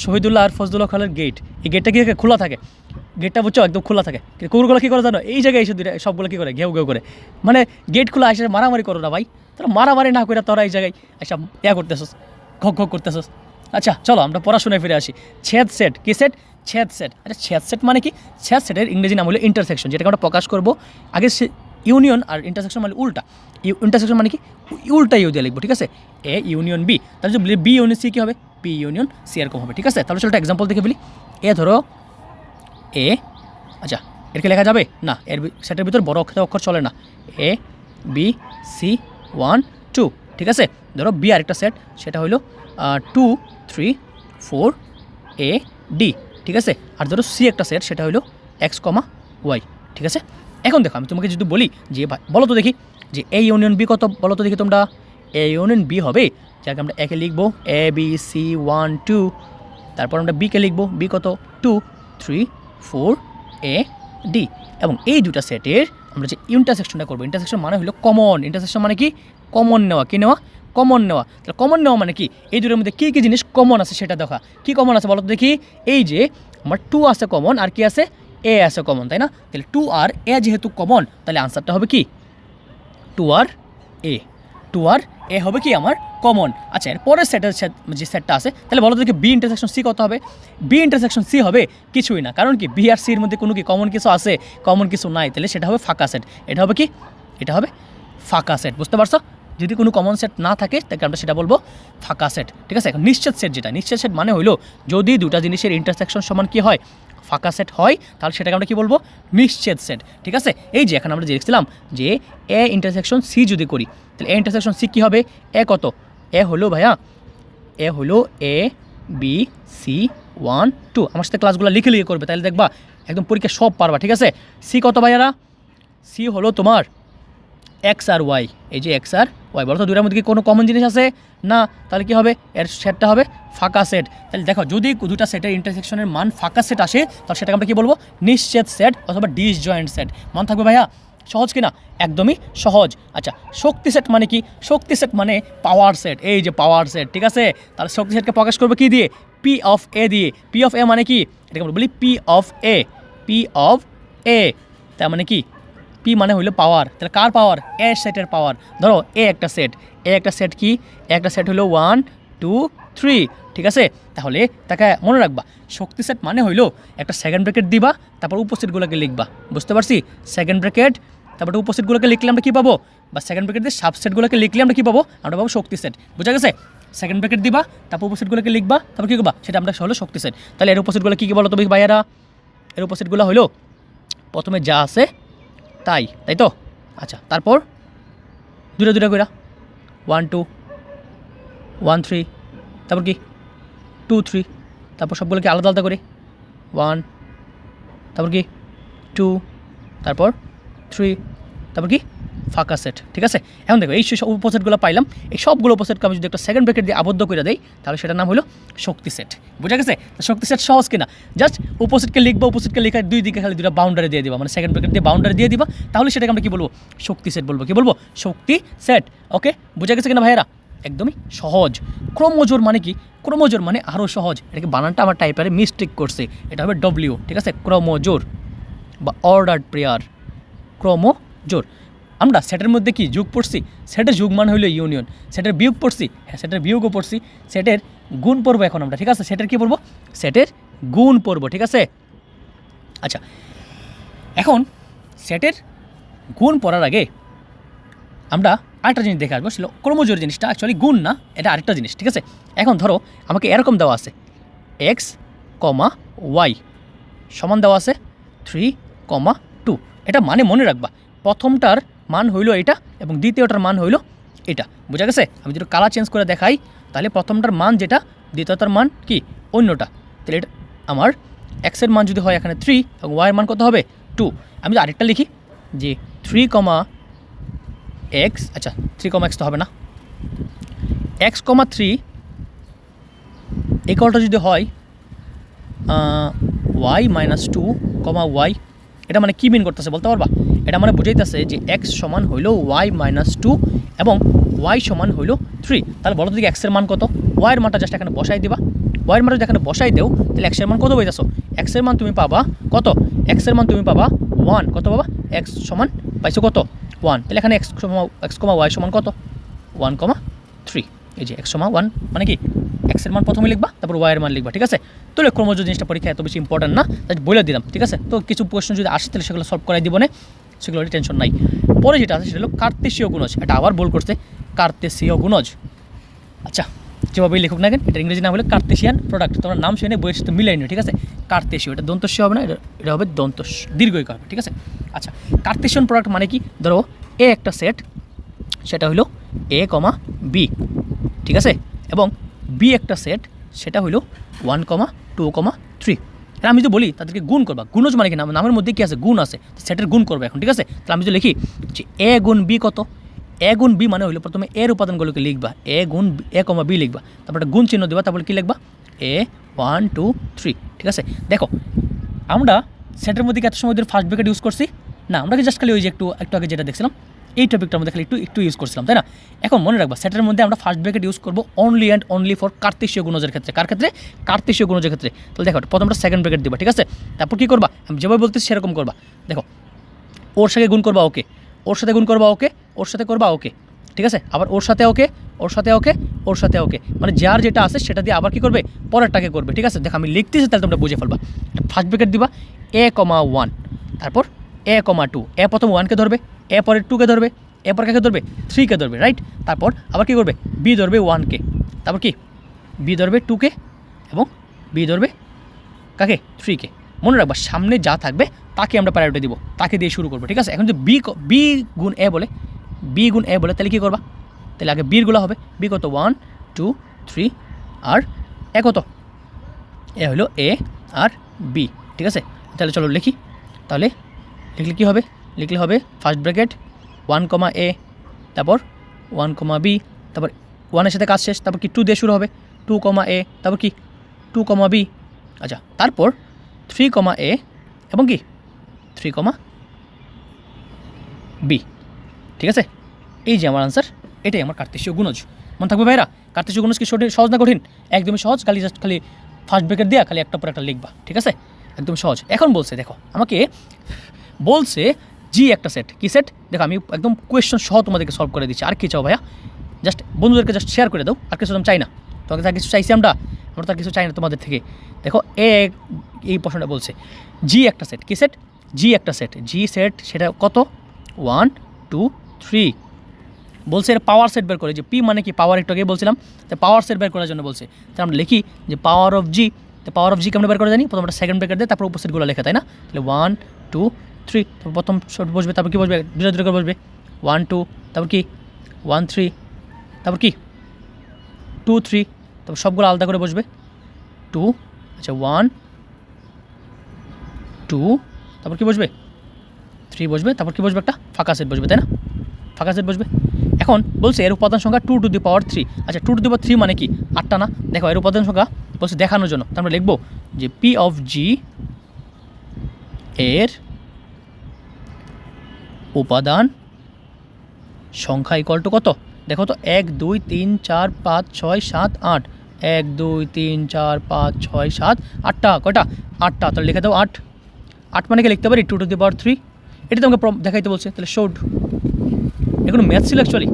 শহীদুল্লাহ আর ফজলুল্লাহ হলের গেট। এই গেটটা কি থাকে? খোলা থাকে। গেটটা বুঝছো একদম খোলা থাকে। কুকুরগুলো কী করে জানো? এই জায়গায় এসে দুইটা সবগুলো কী করে? ঘেউ ঘেউ করে, মানে গেট খোলা এসে মারামারি করো না ভাই। তোরা মারামারি না করে তোরা এই জায়গায় এসব করতেছস, ঘক ঘক করতেছস। আচ্ছা চলো আমরা পড়াশোনায় ফিরে আসি। ছেদ সেট। কি সেট? ছেদ সেট। আচ্ছা ছেদ সেট মানে কি? ছেদ সেটের ইংরেজি নাম হলো ইন্টারসেকশন, যেটাকে আমরা প্রকাশ করবো আগে ইউনিয়ন আর ইন্টারসেকশন মানে উল্টা। ইন্টারসেকশন মানে কি? উল্টা ইউ দিয়ে লিখবো। ঠিক আছে, এ ইউনিয়ন বি, তাহলে যদি বি ইউনিয়ন সি কী হবে? পি ইউনিয়ন সি এরকম হবে। ঠিক আছে, তাহলে চলো একটা এক্সাম্পল দেখে ফেলি। এ ধরো এ, আচ্ছা এরকে লেখা যাবে না, এর সেটের ভিতর বড় অক্ষর চলে না। এ বি সি 1 2। ঠিক আছে, ধরো বি আরেকটা সেট, সেটা হলো 2 3 4 এ ডি। ঠিক আছে, আর ধরো সি একটা সেট, সেটা হলো এক্স কমা ওয়াই। ঠিক আছে, এখন দেখো আমি তোমাকে যদি বলি যে ভাই বলো তো দেখি যে এ ইউনিয়ন বি কত, বলো তো দেখি তোমরা। এ ইউনিয়ন বি হবে, যাকে আমরা একে লিখবো এ বি সি 1 2, তারপর আমরা বিকে লিখবো বি কত 2 3 4 এ ডি, এবং এই দুটা সেটের আমরা যে ইন্টারসেকশনটা করবো, ইন্টারসেকশন মানে হলো কমন, ইন্টারসেকশন মানে কি কমন নেওয়া, কি নেওয়া কমন নেওয়া। তাহলে কমন নেওয়া মানে কি এই দুটোর মধ্যে কী কী জিনিস কমন আছে সেটা দেখা। কি কমন আছে বলো তো দেখি, এই যে আমার 2 আছে কমন, আর কি আছে এ আছে কমন, তাই না? তাহলে 2 আর এ যেহেতু কমন, তাহলে আনসারটা হবে কি 2 আর এ, 2 আর এ হবে কি আমার কমন। আচ্ছা, এর পরের সেটের যে সেটটা আছে, তাহলে বলো দেখি বি ইন্টারসেকশন সি কত হবে? বি ইন্টারসেকশন সি হবে কিছুই না, কারণ কি বি আর সির মধ্যে কোনো কি কমন কিছু আছে? কমন কিছু নাই, তাহলে সেটা হবে ফাঁকা সেট। এটা হবে কি, এটা হবে ফাঁকা সেট, বুঝতে পারছো? যদি কোনো কমন সেট না থাকে তাকে আমরা সেটা বলবো ফাঁকা সেট, ঠিক আছে? এখন নিশ্চিত সেট যেটা, নিশ্চিত সেট মানে হলো যদি দুটা জিনিসের ইন্টারসেকশন সমান কি হয়, ফাঁকা সেট হয়, তাহলে সেটাকে আমরা কী বলবো, নিশ্চিত সেট, ঠিক আছে? এই যে এখন আমরা যে দেখছিলাম যে এ ইন্টারসেকশন সি যদি করি, তাহলে এ ইন্টারসেকশন সি কী হবে, এ কত, এ হলো ভাইয়া, এ হলো এ বি সি 1 2, আমার সাথে ক্লাসগুলো লিখে লিখে করবে, তাহলে দেখবা একদম পরীক্ষা সব পারবা, ঠিক আছে? সি কত ভাইয়ারা, সি হলো তোমার এক্স আর ওয়াই, এই যে এক্স আর ওয়াই, বলো তো দুটার মধ্যে কি কোনো কমন জিনিস আছে? না, তাহলে কী হবে, এর সেটটা হবে ফাঁকা সেট। তাহলে দেখো যদি দুটা সেটের ইন্টারসেকশনের মান ফাঁকা সেট আসে, তাহলে সেটাকে আমরা কী বলবো, নিশ্চিত সেট অথবা ডিসজয়েন্ট সেট। মান থাকবে ভাইয়া, সহজ কিনা? একদমই সহজ। আচ্ছা, শক্তি সেট মানে কি? শক্তি সেট মানে পাওয়ার সেট, এই যে পাওয়ার সেট, ঠিক আছে? তাহলে শক্তি সেটকে প্রকাশ করবে কি দিয়ে, পি অফ এ দিয়ে। পি অফ এ মানে কি, এটাকে আমরা বলি P of A, P of A, তার মানে কি পি মানে হইলো পাওয়ার, তাহলে কার পাওয়ার, এ সেটের পাওয়ার। ধরো এ একটা সেট, এ একটা সেট কি, একটা সেট হলো 1 2 3, ঠিক আছে? তাহলে তাকে মনে রাখবা শক্তি সেট মানে হইলো একটা সেকেন্ড ব্র্যাকেট দিবা, তারপর উপস্থিতগুলোকে লিখবা, বুঝতে পারছি? সেকেন্ড ব্র্যাকেট, তারপর উপস্থিতগুলোকে লিখলে আমরা কী পাবো, বা সেকেন্ড ব্র্যাকেট দিয়ে সাবসেটগুলোকে লিখলে আমরা কী পাবো, আমরা পাবো শক্তি সেট, বুঝা গেছে? সেকেন্ড ব্র্যাকেট দিবা, তারপর উপস্থিতগুলোকে লিখবা, তারপর কী করবা, সেটা আমরা হলো শক্তি সেট। তাহলে এর উপস্থিতগুলো কী কী বলো তো ভাইয়ারা? এর উপস্থিতগুলো হলো প্রথমে যা আছে তাই, তাই তো? আচ্ছা, তারপর দুটা দুটা কইরা 1 2 1 3, তারপর কি 2 3, তারপর সবগুলোকে আলাদা আলাদা করে 1, তারপর কি 2, তারপর 3, তারপর কি ফাঁকা সেট, ঠিক আছে? এখন দেখো এই উপসেটগুলো পাইলাম, এই সবগুলো উপসেটকে আমি যদি একটা সেকেন্ড ব্র্যাকেট দিয়ে আবদ্ধ করে দেই, তাহলে সেটার নাম হলো শক্তি সেট, বুঝা গেছে? শক্তি সেট সহজ কিনা? জাস্ট উপসেটকে লিখবো, উপসেটকে লেখার দুই দিকে খালি দুটা বাউন্ডারি দিয়ে দিবা, মানে সেকেন্ড ব্র্যাকেট দিয়ে বাউন্ডারি দিয়ে দিবা, তাহলে সেটাকে আমরা কী বলবো, শক্তি সেট বলবো। কী বলবো, শক্তি সেট। ওকে, বুঝা গেছে কিনা ভাইয়েরা? একদমই সহজ। ক্রোমোজোর মানে কি? ক্রোমোজোর মানে আরও সহজ, এটাকে বানানটা আমার টাইপারে মিস্টেক করছে, এটা হবে ডব্লিউ, ঠিক আছে? ক্রোমোজোর বা অর্ডার পেয়ার, ক্রোমোজোর। আমরা সেটের মধ্যে কি যোগ পড়ছি, সেটের যোগ মান হইলো ইউনিয়ন। সেটের বিয়োগ পড়ছি, হ্যাঁ সেটের বিয়োগও পড়ছি। সেটের গুণ পড়বো এখন আমরা, ঠিক আছে? সেটের কি পড়বো, সেটের গুণ পড়বো, ঠিক আছে? আচ্ছা, এখন সেটের গুণ পড়ার আগে আমরা আরেকটা জিনিস দেখে আসবো, সেটা ক্রোমোজোর জিনিসটা অ্যাকচুয়ালি গুণ না, এটা আরেকটা জিনিস, ঠিক আছে? এখন ধরো আমাকে এরকম দেওয়া আছে এক্স কমা ওয়াই সমান দেওয়া আছে 3 2, এটা মানে মনে রাখবা প্রথমটার মান হইলো এটা এবং দ্বিতীয়টার মান হইলো এটা, বুঝা গেছে? আমি যদি কালার চেঞ্জ করে দেখাই, তাহলে প্রথমটার মান যেটা, দ্বিতীয়টার মান কি অন্যটা। তাহলে এটা আমার এক্সের মান যদি হয় এখানে 3 এবং ওয়াইয়ের মান কত হবে 2। আমি যদি আরেকটা লিখি যে 3 এক্স, আচ্ছা 3 এক্স তো হবে না, এক্স 3 ইকুয়ালটা যদি হয় ওয়াই -2 ওয়াই, এটা মানে কী মিন করতেছে বলতে পারবা? এটা মানে বুঝাইতেছে যে এক্স সমান হইলো ওয়াই -2 এবং ওয়াই সমান হইলো 3। তাহলে বলো দিকে এক্সের মান কত, ওয়াইয়ের মানটা জাস্ট এখানে বসাই দিবা, ওয়াইয়ের মানটা যদি এখানে বসাই দেও, তাহলে এক্সের মান কত পাইতেছো, এক্সের মান তুমি পাবা কত, এক্সের মান তুমি পাবা 1, কত পাবা, এক্স সমান পাইছো কত 1, তাহলে এখানে এক্স ওয়াই সমান কত 1 3, এই যে এক্স 1 মানে কি এক্সের মান প্রথমে লিখবা, তারপর ওয়াইয়ের মান লিখবা, ঠিক আছে? তাহলে ক্রোমোজোর জিনিসটা পরীক্ষা এত বেশি ইম্পর্টেন্ট না, তাই বলে দিলাম, ঠিক আছে? তো কিছু প্রশ্ন যদি আসে তাহলে সেগুলো সলভ করাই দিব না, সেগুলো টেনশন নাই। পরে যেটা আছে সেটা হলো কার্তেশীয় গুণজ, এটা আবার বল করছে কার্তেশীয় গুণজ। আচ্ছা, যেভাবেই লেখক না কেন, এটা ইংরেজি নাম হলো কার্তেশিয়ান প্রোডাক্ট, তোমার নাম শুনে বইয়ের সাথে মিলাই নিও, ঠিক আছে? কার্তেশীয়, এটা দন্তস্য হবে না, এটা হবে দীর্ঘই হবে, ঠিক আছে? আচ্ছা, কার্তেশিয়ান প্রোডাক্ট মানে কি? ধরো এ একটা সেট, সেটা হলো এ বি, ঠিক আছে? এবং বি একটা সেট, সেটা হলো 1 2 3। আর আমি যদি বলি তাদেরকে গুণ করবা, গুণজ মানে কি, নামের মধ্যে কি আছে, গুণ আছে, সেটের গুণ করবে এখন, ঠিক আছে? তাহলে আমি যদি লিখি যে এ গুণ বি কত, এ এ গুণ বি মানে হইলো প্রথমে এর উপাদানগুলোকে লিখবা, এ গুণ এ কমা বি লিখবা, তারপর একটা গুণ চিহ্ন দিবা, তারপরে কী লিখবা এ 1 2 3। ঠিক আছে, দেখো আমরা সেটের মধ্যে এত সময় ধরে ফার্স্ট ব্র্যাকেট ইউজ করছি না, আমরা জাস্ট খালি ওই যে একটু আগে যেটা দেখছিলাম এই টপিকটার মধ্যে খালি একটু ইউজ করছিলাম, তাই না? এখন মনে রাখবা সেটের মধ্যে আমরা ফার্স্ট ব্র্যাকেট ইউজ করবো অনলি অ্যান্ড অনলি ফর কার্তেশীয় গুণজের ক্ষেত্রে। কার ক্ষেত্রে? কার্তেশীয় গুণজের ক্ষেত্রে। তাহলে দেখো প্রথম আমরা সেকেন্ড ব্র্যাকেট দিবা, ঠিক আছে? তারপর কী করবা, আমি যেভাবে বলতেছি সেরকম করবা। দেখো ওর সাথে গুণ করবা ওকে, ওর সাথে গুণ করবা ওকে, ওর সাথে করবা ওকে, ঠিক আছে? আবার ওর সাথে ওকে, ওর সাথে ওকে, ওর সাথে ওকে, মানে যার যেটা আছে সেটা দিয়ে আবার কী করবে, পরেরটাকে করবে, ঠিক আছে? দেখো আমি লিখতেছি তাহলে তোমরা বুঝে ফেলবা। ফার্স্ট ব্র্যাকেট দিবা এ কমা 1, তারপর এ কমা 2, এ প্রথম 1কে ধরবে, এ পরে 2কে ধরবে, এ পর কাকে ধরবে 3কে ধরবে, রাইট? তারপর আবার কী করবে, বি ধরবে 1কে, তারপর কি বি ধরবে 2কে এবং বি ধরবে কাকে 3কে। মনে রাখবা সামনে যা থাকবে তাকে আমরা প্রায়োরিটি দিব, তাকে দিয়ে শুরু করবো, ঠিক আছে? এখন যদি বি গুণ এ বলে, বি গুণ এ বলে তাহলে কী করবা, তাহলে আগে বিরগুলো হবে, বি কত 1 2 3 আর এ কত, এ হলো এ আর বি, ঠিক আছে? তাহলে চলো লিখি, তাহলে লিখলে কী হবে, লিখলে হবে ফার্স্ট ব্র্যাকেট 1 কমা এ, তারপর 1 কমা বি, তারপর 1-এর সাথে কাজ শেষ, তারপর কি 2 দিয়ে শুরু হবে, 2 কমা এ, তারপর কি 2 কমা বি, আচ্ছা তারপর 3 কমা এ এবং কি 3 কমা বি, ঠিক আছে? এই যে আমার আনসার, এটাই আমার কার্তেশীয় গুণজ। মনে থাকবে ভাইরা, কার্তেশীয় গুণজ কি সহজ না কঠিন? একদমই সহজ, খালি জাস্ট খালি ফার্স্ট ব্র্যাকেট দেওয়া, খালি একটা পর একটা লিখবা, ঠিক আছে? একদম সহজ। এখন বলছে দেখো আমাকে বলছে জি একটা সেট, কি সেট দেখো আমি একদম কোয়েশ্চন সহ তোমাদেরকে সলভ করে দিচ্ছি। আর কি চাও ভাইয়া, জাস্ট বন্ধুদেরকে জাস্ট শেয়ার করে দাও, আর কিছু আমি চাই না, তোমাকে তার কিছু চাইছি আমরা তার কিছু চাই না তোমাদের থেকে। দেখো এই প্রশ্নটা বলছে জি একটা সেট, কি সেট, জি একটা সেট, জি সেট সেটা কত 1 2 3, বলছে এর পাওয়ার সেট বের করে, যে পি মানে কি পাওয়ার, একটু আগে বলছিলাম, তো পাওয়ার সেট বের করার জন্য বলছে। তাহলে আমরা লিখি যে পাওয়ার অফ জি, তো পাওয়ার অফ জি কেমন বের করে জানি, প্রথম একটা সেকেন্ড ব্র্যাকেট দেয়, তারপর উপস্থিতগুলো লেখা, তাই না? তাহলে 1 2 3, তারপর প্রথম শর্ট বসবে, তারপর কী বসবে, দুটো দুটো করে বসবে 1 2, তারপর কি 1 3, তারপর কি 2 3, তারপর সবগুলো আলাদা করে বসবে 2, আচ্ছা 1 2, তারপর কি বসবে 3 বসবে, তারপর কি বসবে একটা ফাঁকা সেট বসবে, তাই না? ফাঁকা সেট বসবে। এখন বলছে এর উপাদান সংখ্যা 2 টু দি পাওয়ার 3, আচ্ছা 2 টু দি পাওয়ার 3 মানে কি 8টা না? দেখো এর উপাদান সংখ্যা বলছে দেখানোর জন্য, তারপরে লিখবো যে পি অফ জি এর উপাদান সংখ্যা ইকুয়াল টু কত, দেখো তো 1 2 3 4 5 6 7 8, 1 2 3 4 5 6 7 8টা, কয়টা 8টা, তাহলে লিখে দাও 8, 8 মানে কি লিখতে পারি 2 টু দি পাওয়ার 3, এটা তোমাকে দেখাইতে বলছে, তাহলে শোড। এগুলো ম্যাথ ছিল অ্যাকচুয়ালি,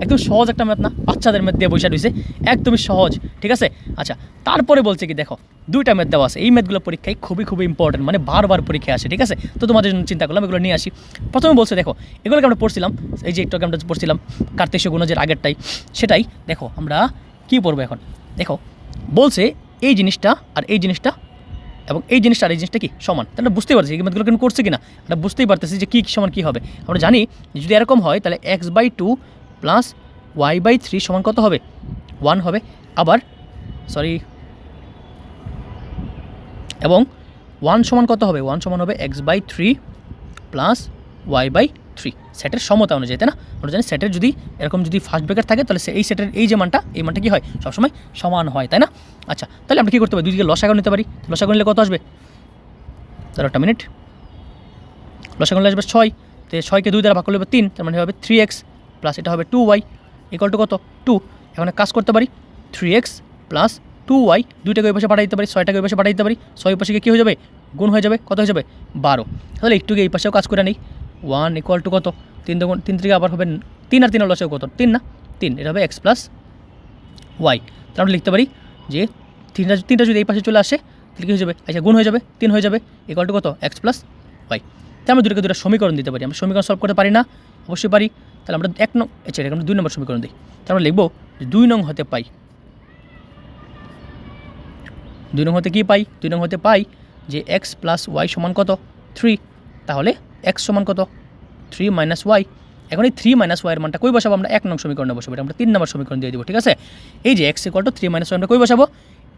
একদম সহজ একটা ম্যাথ না, বাচ্চাদের ম্যাথ দিয়ে বসে রয়েছে, একদমই সহজ, ঠিক আছে? আচ্ছা তারপরে বলছে কি দেখো দুইটা ম্যাথ দেওয়া আছে, এই ম্যাথগুলো পরীক্ষায় খুবই ইম্পর্টেন্ট, মানে বারবার পরীক্ষায় আসে, ঠিক আছে? তো তোমাদের জন্য চিন্তা করলাম এগুলো নিয়ে আসি। প্রথমে বলছে দেখো এগুলোকে আমরা পড়ছিলাম, এই যে একটু আমরা পড়ছিলাম কার্তেশীয় গুণজের আগেরটাই, সেটাই দেখো আমরা কী পড়বো এখন। দেখো বলছে এই জিনিসটা আর এই জিনিসটা এবং এই জিনিসটা আর এই জিনিসটা কি সমান, তাহলে বুঝতেই পারছি এই ম্যাথগুলো কেন করছে কিনা, এটা বুঝতেই পারতেছি যে কী সমান কী হবে। আমরা জানি যদি এরকম হয় তাহলে x/2 প্লাস y/3 সমান কত হবে 1 হবে, আবার সরি এবং 1 সমান কত হবে, 1 সমান হবে x/3 প্লাস y/3 সেটের সমতা অনুযায়ী, তাই না? আমরা জানি সেটের যদি এরকম যদি ফার্স্ট ব্র্যাকেট থাকে তাহলে এই সেটের এই যে মানটা, এই মানটা কী হয় সবসময় সমান হয়, তাই না? আচ্ছা তাহলে আমরা কী করতে পারি, দুই দিকে লসাগু নিতে পারি, লসাগু নিলে কত আসবে, তার একটা মিনিট, লসাগু নিলে আসবে 6, তো 6কে 2 দ্বারা ভাগ করলে হবে 3, তার মানে হবে 3x প্লাস এটা হবে 2y ইকুয়াল টু কত 2, এখন কাজ করতে পারি 3x প্লাস 2y, 2টাকে ওই পাশে পাঠিয়ে দিতে পারি, 6টাকে ওই পাশে পাঠিয়ে দিতে পারি, 6 পাশে কী হয়ে যাবে গুণ হয়ে যাবে, কত হয়ে যাবে 12, তাহলে একটুকে এই পাশেও কাজ করে নেই 1 ইকুয়াল টু কত 3 থেকে আবার হবে 3 আর 3 এর লসাগু কত 3 না 3, এটা হবে x প্লাস ওয়াই, তাহলে আমরা লিখতে পারি যে তিনটা যদি এই পাশে চলে আসে তাহলে কী হয়ে যাবে, আচ্ছা গুণ হয়ে যাবে 3 হয়ে যাবে ইকুয়াল টু কত x প্লাস ওয়াই। তাহলে আমরা দুটো সমীকরণ দিতে পারি, আমরা সমীকরণ সলভ করতে পারি না, অবশ্যই পারি। তাহলে আমরা 1 নং, আচ্ছা এটা আমরা 2 নম্বর সমীকরণ দিই, তাহলে আমরা লিখবো যে 2 নং হতে পাই, 2 নং হতে কী পাই, 2 নং হতে পাই যে x প্লাস ওয়াই সমান কত 3, তাহলে x সমান কত 3 মাইনাস ওয়াই। এখন এই 3 মাইনাস ওয়াইয়ের মানটা কই বসাবো, আমরা 1 নং সমীকরণে বসাবো, এটা আমরা 3 নম্বর সমীকরণ দিয়ে দিব, ঠিক আছে? এই যে x equal to 3 minus Y আমরা কই বসাবো,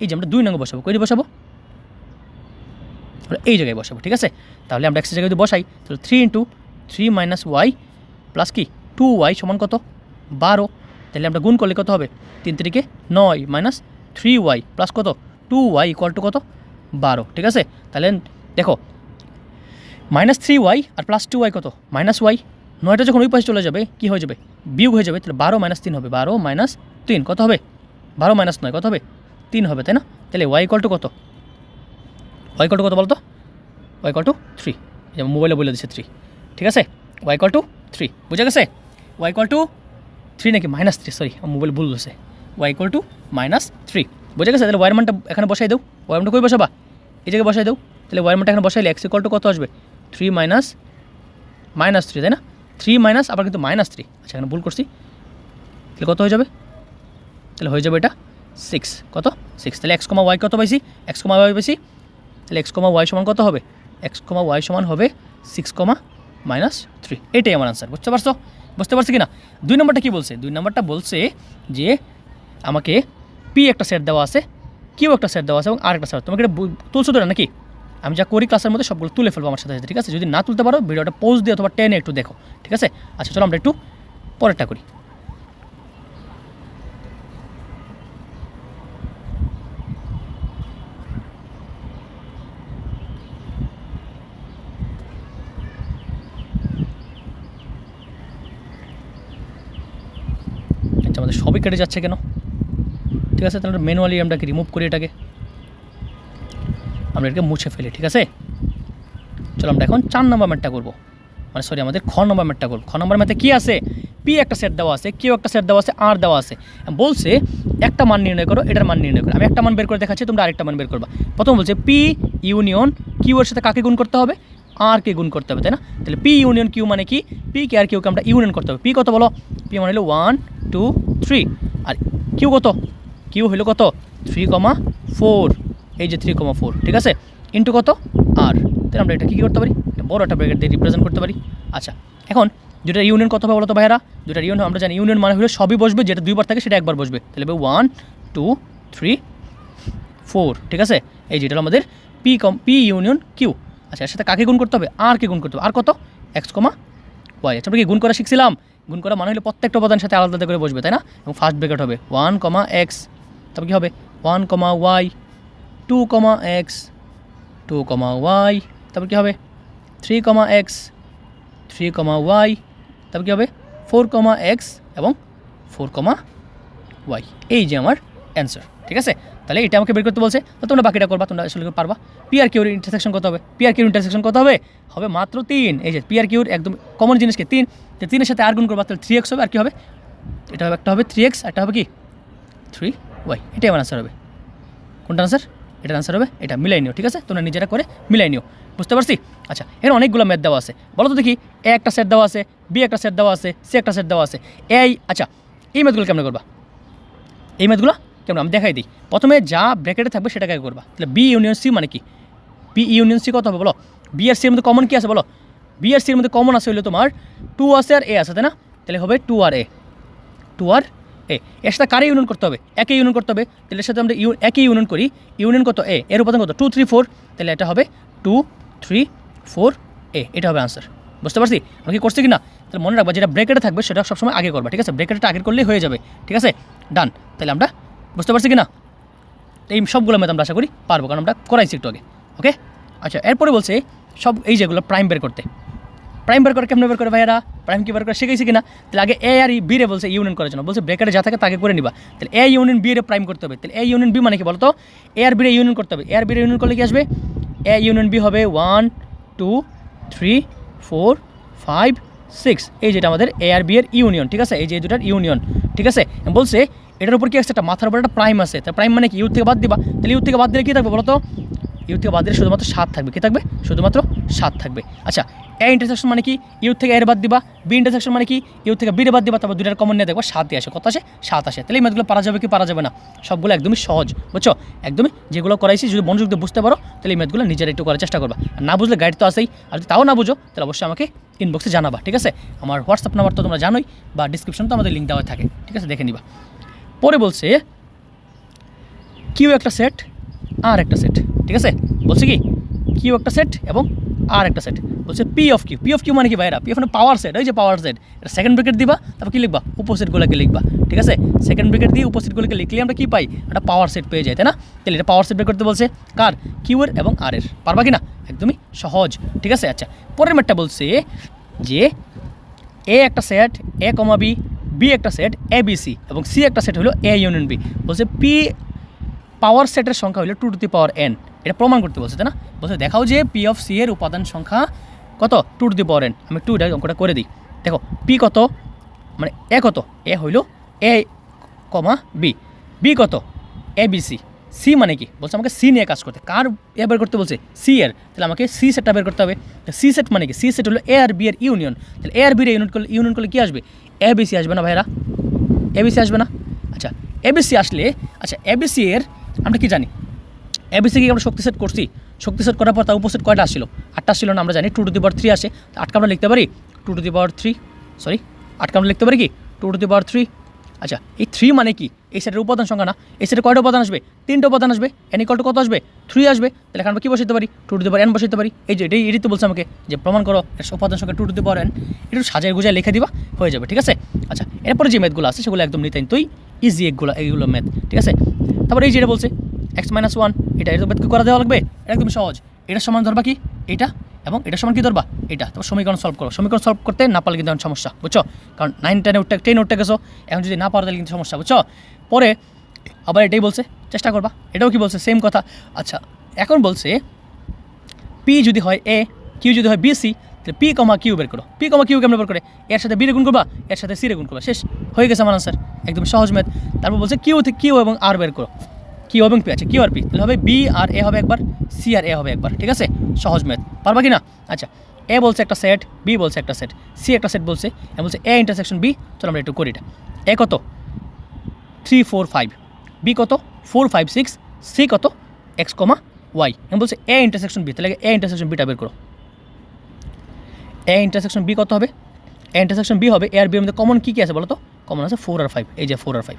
এই যে আমরা 2 নং বসাবো, কই বসাবো এই জায়গায় বসাবো, ঠিক আছে? তাহলে আমরা x এর জায়গায় যদি বসাই তাহলে 3 × 3 মাইনাস ওয়াই প্লাস কি 2y সমান কত 12, তাহলে আমরা গুণ করলে কত হবে 3 3 9 মাইনাস 3y প্লাস কত 2y ইকুয়াল টু কত 12, ঠিক আছে। তাহলে দেখো মাইনাস 3y আর প্লাস 2y কত মাইনাস y, 9টা যখন ওই পাশে চলে যাবে কী হয়ে যাবে বিয়োগ হয়ে যাবে, তাহলে 12 মাইনাস 3 হবে, 12 মাইনাস 3 কত হবে 12 মাইনাস 9 কত হবে 3 হবে, তাই না। তাহলে y ইকুয়াল টু কত, y ইকুয়াল টু কত বলতো, y ইকুয়াল টু 3, যেমন মোবাইলে বলে দিচ্ছে 3, ঠিক আছে। y ইকুয়াল টু 3 বুঝে গেছে, y ইকুয়াল টু 3 নাকি মাইনাস 3, সরি আমার মোবাইল ভুল হয়েছে, y ইকুয়াল টু মাইনাস 3 বুঝে গেছে। তাহলে ওয়ার মানটা এখানে বসাই দাও, ওয়ার মানটা কই বসাবা এই জায়গায় বসাই দাও, তাহলে ওয়ার মানটা এখানে বসাইলে x ইকুয়াল টু কত আসবে 3 মাইনাস 3, তাই না, 3 মাইনাস আবার কিন্তু মাইনাস 3, আচ্ছা এখানে ভুল করছি, তাহলে কত হয়ে যাবে, তাহলে হয়ে যাবে এটা 6, কত 6, তাহলে x, y কত পাইছি x, y পাইছি, তাহলে x, y সমান কত হবে x, y সমান হবে 6, মাইনাস 3, এটাই আমার আনসার। বুঝতে পারছি কি না। 2 নম্বরটা কী বলছে, 2 নম্বরটা বলছে যে আমাকে পি একটা সেট দেওয়া আছে, কিউ একটা সেট দেওয়া আছে এবং আর একটা সেট, তোমাকে এটা তুলছো তো না নাকি, আমি যা করি ক্লাসের মধ্যে সবগুলো তুলে ফেলবো আমার সাথে, ঠিক আছে। যদি না তুলতে পারো ভিডিওটা পোজ দিয়ে অথবা টেনে একটু দেখো, ঠিক আছে। আচ্ছা চলো আমরা একটু পরেরটা করি। আচ্ছা আমাদের সবই কেটে যাচ্ছে কেন, ঠিক আছে, তাহলে ম্যানুয়ালি আমরা কি রিমুভ করি এটাকে, আমরা এটাকে মুছে ফেলি, ঠিক আছে। চলো আমরা এখন 4 নম্বর ম্যাথটা করবো, মানে সরি আমাদের খ নম্বর ম্যাথটা করবো। খ নম্বর ম্যাথে কী আছে, পি একটা সেট দেওয়া আছে, কিউ একটা সেট দেওয়া আছে, আর দেওয়া আছে, বলছে একটা মান নির্ণয় করো, এটার মান নির্ণয় করো। আমি একটা মান বের করে দেখাচ্ছি, তোমরা আরেকটা মান বের করবা। প্রথম বলছে পি ইউনিয়ন কিউ এর সাথে কাকে গুণ করতে হবে, আর কে গুণ করতে হবে, তাই না। তাহলে পি ইউনিয়ন কিউ মানে কি, পি কে আর কিউকে আমরা ইউনিয়ন করতে হবে। পি কত বলো, পি মানে হলো 1 2 3, আর কিউ কত, কিউ হলো কত 3,4, এই যে 3,4, ঠিক আছে, ইন্টু কত আর, তাহলে আমরা এটা কী করতে পারি, একটা বড় একটা ব্র্যাকেট দিয়ে রিপ্রেজেন্ট করতে পারি। আচ্ছা এখন দুটার ইউনিয়ন কত হবে বলো তো ভাইয়েরা, দুটার ইউনিয়ন আমরা জানি ইউনিয়ন মানে হলো সবই বসবে, যেটা দুইবার থাকে সেটা একবার বসবে, তাহলে 1 2 3 4, ঠিক আছে। এই যেটা হলো আমাদের পি ইউনিয়ন কিউ। আচ্ছা এর সাথে কাকে গুণ করতে হবে, আর কে গুণ করতে হবে, আর কত x, y। আচ্ছা আমরা কি গুণ করা শিখছিলাম, গুণ করা মানে হলো প্রত্যেকটা উপাদানের সাথে আলাদা করে বসবে, তাই না। এবং ফার্স্ট ব্র্যাকেট হবে 1, x, তারপর কী হবে 1, y 2, x 2, y, তারপর কী হবে 3, x 3, y, তারপর কী হবে 4, x এবং 4, y। এই যে আমার অ্যান্সার, ঠিক আছে। তাহলে এটা আমাকে বের করতে বলছে, তো তোমরা বাকিটা করবা, তোমরা আসলে পারবা। পি আর কিউর ইন্টারসেকশন কত হবে, পি আর কিউর ইন্টারসেকশন কত হবে, হবে মাত্র 3। এই যে পি আর কিউর একদম কমন জিনিসকে 3, তো 3-এর সাথে আর গুণ করবা, তাহলে 3x হবে, আর কী হবে এটা হবে, একটা হবে 3x, একটা হবে কি 3y, এটাই আমার আনসার হবে। কোনটা আনসার, এটার আনসার হবে এটা, মিলাই নিও, ঠিক আছে, তোমরা নিজেরা করে মিলাই নিও, বুঝতে পারছি। আচ্ছা এর অনেকগুলো ম্যাথ দেওয়া আছে, বলো তো দেখি, এ একটা সেট দেওয়া আছে, বি একটা সেট দেওয়া আছে, সি একটা সেট দেওয়া আছে, আচ্ছা এই ম্যাথগুলো কেমন করবা, এই ম্যাথগুলো কেমন আমি দেখাই দিই। প্রথমে যা ব্র্যাকেটে থাকবে সেটাকে করবা, তাহলে বি ইউনিয়ন সি মানে কি, বি ইউনিয়ন সি কত হবে বলো, বি আর সি এর মধ্যে কমন কি আছে বলো, বি আর সি এর মধ্যে কমন আছে হলো তোমার 2 আছে আর এ আছে, তাই না, তাহলে হবে 2 আর এ, 2 আর এ। এর সাথে কারে ইউনিয়ন করতে হবে, একে ইউনিয়ন করতে হবে, তাহলে এর সাথে আমরা একে ইউনিয়ন করি, ইউনিয়ন কত এ, এর উপাদান কত 2 3 4, তাহলে এটা হবে 2 3 4 এ, এটা হবে আনসার। বুঝতে পারছি আমি কি করছি কি না। তাহলে মনে রাখবা যেটা ব্র্যাকেটে থাকবে সেটা সবসময় আগে করবা, ঠিক আছে, ব্র্যাকেটটা আগে করলেই হয়ে যাবে, ঠিক আছে, ডান। তাহলে আমরা বুঝতে পারছি কি না, এই সবগুলো ম্যাথ আমরা আশা করি পারবো, কারণ আমরা করাইছি একটু আগে, ওকে। আচ্ছা এরপরে বলছে সব এই যেগুলো প্রাইম বের করতে, প্রাইম বের করে কেমন বের করে ভাইয়ারা, প্রাইম কি বের করে শিখেছি কিনা। তাহলে আগে এ আর বি রে বলছে ইউনিয়ন করার জন্য, বলছে ব্র্যাকেটে যা থাকে তাকে করে নিবা, তাহলে এ ইউনিয়ন বি রে প্রাইম করতে হবে, তাহলে এ ইউনিয়ন বি মানে কি বলতো, এ আর বি রে ইউনিয়ন করতে হবে, এ আর বি রে ইউনিয়ন করলে কি আসবে, এ ইউনিয়ন বি হবে 1 2 3 4 5 6, এই যেটা আমাদের এ আর বি এর ইউনিয়ন, ঠিক আছে, এই যে দুটার ইউনিয়ন, ঠিক আছে। বলছে এটার উপর কি আছে, একটা মাথার উপর একটা প্রাইম আছে, তার প্রাইম মানে কি ইউ থেকে বাদ দিবা, তাহলে ইউ থেকে বাদ দিলে কী থাকবে বলো তো, ইউ থেকে বাদ দিলে শুধুমাত্র 7 থাকবে, কী থাকবে শুধুমাত্র 7 থাকবে। আচ্ছা এ ইন্টারসেকশন মানে কি, ইউ থেকে এর বাদ দিবা, বি ইন্টারসেকশন মানে কি, ইউ থেকে বি রে বাদ দিবা, তারপর দুটার কমন নিয়ে দেখবা 7 আসে, কত আসে 7 আসে। তাহলে এই ম্যাথগুলো পারা যাবে কি পারা যাবে না, সবগুলো একদমই সহজ, বুঝছো, একদমই যেগুলো করাইছি যদি মনোযোগ দিয়ে বুঝতে পারো তাহলে এই ম্যাথগুলো নিজেরা একটু করার চেষ্টা করবা, আর না বুঝলে গাইড তো আসেই, আর যদি তাও না বুঝো তাহলে অবশ্যই আমাকে ইনবক্সে জানাবা, ঠিক আছে। আমার হোয়াটসঅ্যাপ নাম্বার তো তোমরা জানোই, বা ডিসক্রিপশন তো আমাদের লিঙ্ক দেওয়া থাকে, ঠিক আছে, দেখে নিবা। পরে বলছে কিউ একটা সেট আর একটা সেট, ঠিক আছে, বলছে কি কিউ একটা সেট এবং আর একটা সেট, বলছে পি অফ কিউ মানে কি ভাইরা? পি অফ মানে পাওয়ার সেট, ওই যে পাওয়ার সেট, এটা সেকেন্ড ব্র্যাকেট দিবা, তারপর কি লিখবা? উপসেটগুলোকে লিখবা, ঠিক আছে? সেকেন্ড ব্র্যাকেট দিয়ে উপসেটগুলোকে লিখলে আমরা কি পাই? একটা পাওয়ার সেট পেয়ে যাই, তাই না? তাহলে এটা পাওয়ার সেট বের করতে বলছে কার? কিউ এর এবং আর এর। পারবা কি না? একদমই সহজ, ঠিক আছে? আচ্ছা, পরের ম্যাটটা বলছে যে এ একটা সেট এ কমা বি, বি একটা সেট এ বি সি এবং সি একটা সেট হলো এ ইউনিয়ন বি। বলছে পি পাওয়ার সেটের সংখ্যা হলো 2 টু দি পাওয়ার n। এটা প্রমাণ করতে বলছে, তাই না? বলছে দেখাও যে পি অফ সি এর উপাদান সংখ্যা কত? 2 টু দি পাওয়ার n। আমি 2 অঙ্কটা করে দিই। দেখো পি কত, মানে এ কত? এ হইল এ কমা বি, বি কত? এ বি সি, সি মানে কি? বলছে আমাকে সি নিয়ে কাজ করতে। কার এ বের করতে বলছে? সি এর। তাহলে আমাকে সি সেটটা বের করতে হবে। সি সেট মানে কি? সি সেট হলো এ আর বি এর ইউনিয়ন। তাহলে এ আর বি এর ইউনিয়ন করলে কি আসবে? এ বি সি আসবে না ভাইরা? এ বি সি আসবে না? আচ্ছা, এ বি সি আসলে, আচ্ছা এ বি সি এর আমরা কি জানি? এবিসি কি আমরা শক্তি সেট করছি? শক্তি সেট করার পর তার উপসেট কয়টা আসছিল? 8টা আসছিল না? আমরা জানি 2 টু দি পাওয়ার 3 আসে। 8কে আমরা লিখতে পারি 2 টু দি পাওয়ার 3, সরি 8কে আমরা লিখতে পারি কি 2 টু দি পাওয়ার 3। আচ্ছা, এই 3 মানে কি? এই সেটের উপাদান সংখ্যা না? এই সেটের কয়টা উপাদান আসবে? 3টা উপাদান আসবে। n ইকুয়াল টু কত আসবে? 3 আসবে। তাহলে আমরা কি বসাইতে পারি? 2 টু দি পাওয়ার n বসাইতে পারি। এই যে এটাই তো বলছে আমাকে যে প্রমাণ করো এর উপাদান সংখ্যা 2 টু দি পাওয়ার n। একটু সাজায় গুজায় লিখে দিবা, হয়ে যাবে, ঠিক আছে? আচ্ছা, এরপরে যে ম্যাথগুলো আছে সেগুলো একদম নিতান্তই ইজি, এইগুলো ম্যাথ, ঠিক আছে? তারপরে এই যেটা বলছে x-1, এটা কি করা দেওয়া লাগবে? এটা একদম সহজ। এটার সমান ধরবা কি? এটা, এবং এটার সমান কি ধরবা? এটা। তারপর সমীকরণ সলভ করো। সমীকরণ সলভ করতে না পারলে কিন্তু এখন সমস্যা, বুঝছো? কারণ 9 10 উঠতে গেছো, এখন যদি না পারো তাহলে কিন্তু সমস্যা, বুঝছো? পরে আবার এটাই বলছে, চেষ্টা করবা। এটাও কি বলছে? সেম কথা। আচ্ছা, এখন বলছে পি যদি হয় এ, কিউ যদি হয় বি সি, তাহলে পি কমা কিউ বের করো। পি কমা কিউ কেমন বের করে? এর সাথে বি রে গুণ করবা, এর সাথে সি রে গুণ করবা, শেষ হয়ে গেছে আমার আনসার। একদম সহজ ম্যাথ। তারপর বলছে কিউ এবং আর বের করো। কিউ এবং পি, আছে কিউ আর পি, তাহলে হবে বি আর এ হবে একবার, সি আর এ হবে একবার, ঠিক আছে? সহজ ম্যাথ, পারবা কি না? আচ্ছা, এ বলছে একটা সেট, বি বলছে একটা সেট, সি একটা সেট বলছে, এ বলছে এ ইন্টারসেকশন বি। চলো আমরা একটু করি এটা। এ কত? 3 4 5, বি কত? 4 5 6, সি কত? এক্স কমা ওয়াই। এম বলছে এ ইন্টারসেকশন বি, তাহলে এ ইন্টারসেকশন বিটা বের করো। এ ইন্টারসেকশন বি কত হবে? এ ইন্টারসেকশন বি হবে এ আর বি এর মধ্যে কমন কী কী আছে বলো তো? কমন আছে 4 আর 5, এই যে 4 আর 5।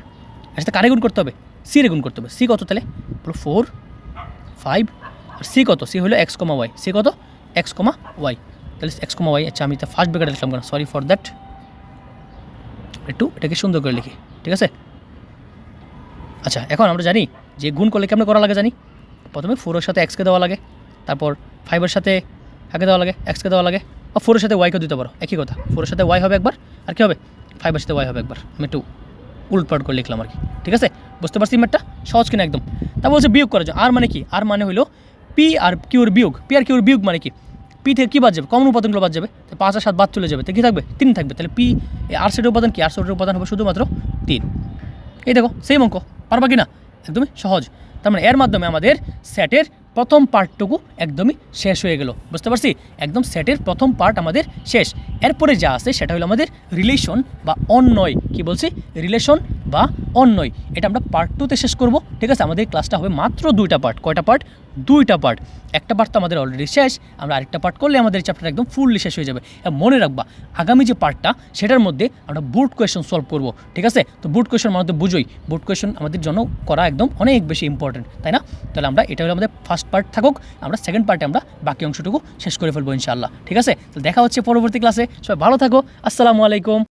এর সাথে কারে গুণ করতে হবে? সি রে গুণ করতে হবে। সি কত তাহলে? বলো 4 5, আর সি কত? সি হলো এক্স কমা ওয়াই। সি কত? এক্স কমা ওয়াই। তাহলে এক্স কমা ওয়াই। আচ্ছা, আমি তো ফার্স্ট ব্র্যাকেটে লিখলাম কেন? Sorry for that. একটু এটাকে সুন্দর করে লিখি, ঠিক আছে? আচ্ছা, এখন আমরা জানি যে গুণ করলে কেমন করা লাগে জানি। প্রথমে 4 এর সাথে এক্সকে দেওয়া লাগে, তারপর 5 এর সাথে কাকে দেওয়া লাগে? এক্সকে দেওয়া লাগে, বা 4 এর সাথে ওয়াইকে দিতে পারো, একই কথা। 4 এর সাথে ওয়াই হবে একবার, আর কী হবে? 5 এর সাথে ওয়াই হবে একবার। আমি একটু উলটপালট করে লিখলাম আর কি, ঠিক আছে? বুঝতে পারছি ম্যাটটা সহজ কিনা একদম। তা বলছে বিয়োগ করার জন্য। আর মানে কি? আর মানে হলো পি আর কিউর বিয়োগ। পি আর কিউর বিয়োগ মানে কি? পি থেকে কী বাদ যাবে? কমন উপাদানগুলো বাদ যাবে। 5 আর 7 বাদ চলে যাবে, তো কী থাকবে? 3 থাকবে। তাহলে পি আর সেটের উপাদান কি? আর সেটের উপাদান হবে শুধুমাত্র 3। এই দেখো সেই অঙ্ক, পারবা কি না? একদমই সহজ। তার মানে এর মাধ্যমে আমাদের সেটের প্রথম পার্টটুকু একদমই শেষ হয়ে গেল, বুঝতে পারছি? একদম সেটের প্রথম পার্ট আমাদের শেষ। এরপরে যা আছে সেটা হলো আমাদের রিলেশন বা অন্যয়। কি বলছি? রিলেশন বা অন্যয়। এটা আমরা পার্ট 2তে শেষ করব, ঠিক আছে? আমাদের ক্লাসটা হবে মাত্র 2টা পার্ট। কয়টা পার্ট? 2টা পার্ট। একটা পার্ট তো আমাদের অলরেডি শেষ, আমরা আরেকটা পার্ট করলে আমাদের চ্যাপ্টার একদম ফুললি শেষ হয়ে যাবে। মনে রাখবা, আগামী যে পার্টটা সেটার মধ্যে আমরা বোর্ড কোয়েশন সলভ করব, ঠিক আছে? তো বোর্ড কোয়েশন আমাদের বুঝোই, বোর্ড কোয়েশন আমাদের জন্য করা একদম অনেক বেশি ইম্পর্টেন্ট, তাই না? তাহলে আমরা এটা হলো আমাদের ফার্স্ট পার্ট থাকুক, আমরা সেকেন্ড পার্টে আমরা বাকি অংশটুকু শেষ করে ফেলবো ইনশাআল্লাহ, ঠিক আছে? তো দেখা হচ্ছে পরবর্তী ক্লাসে। সবাই ভালো থাকো, আসসালামু আলাইকুম।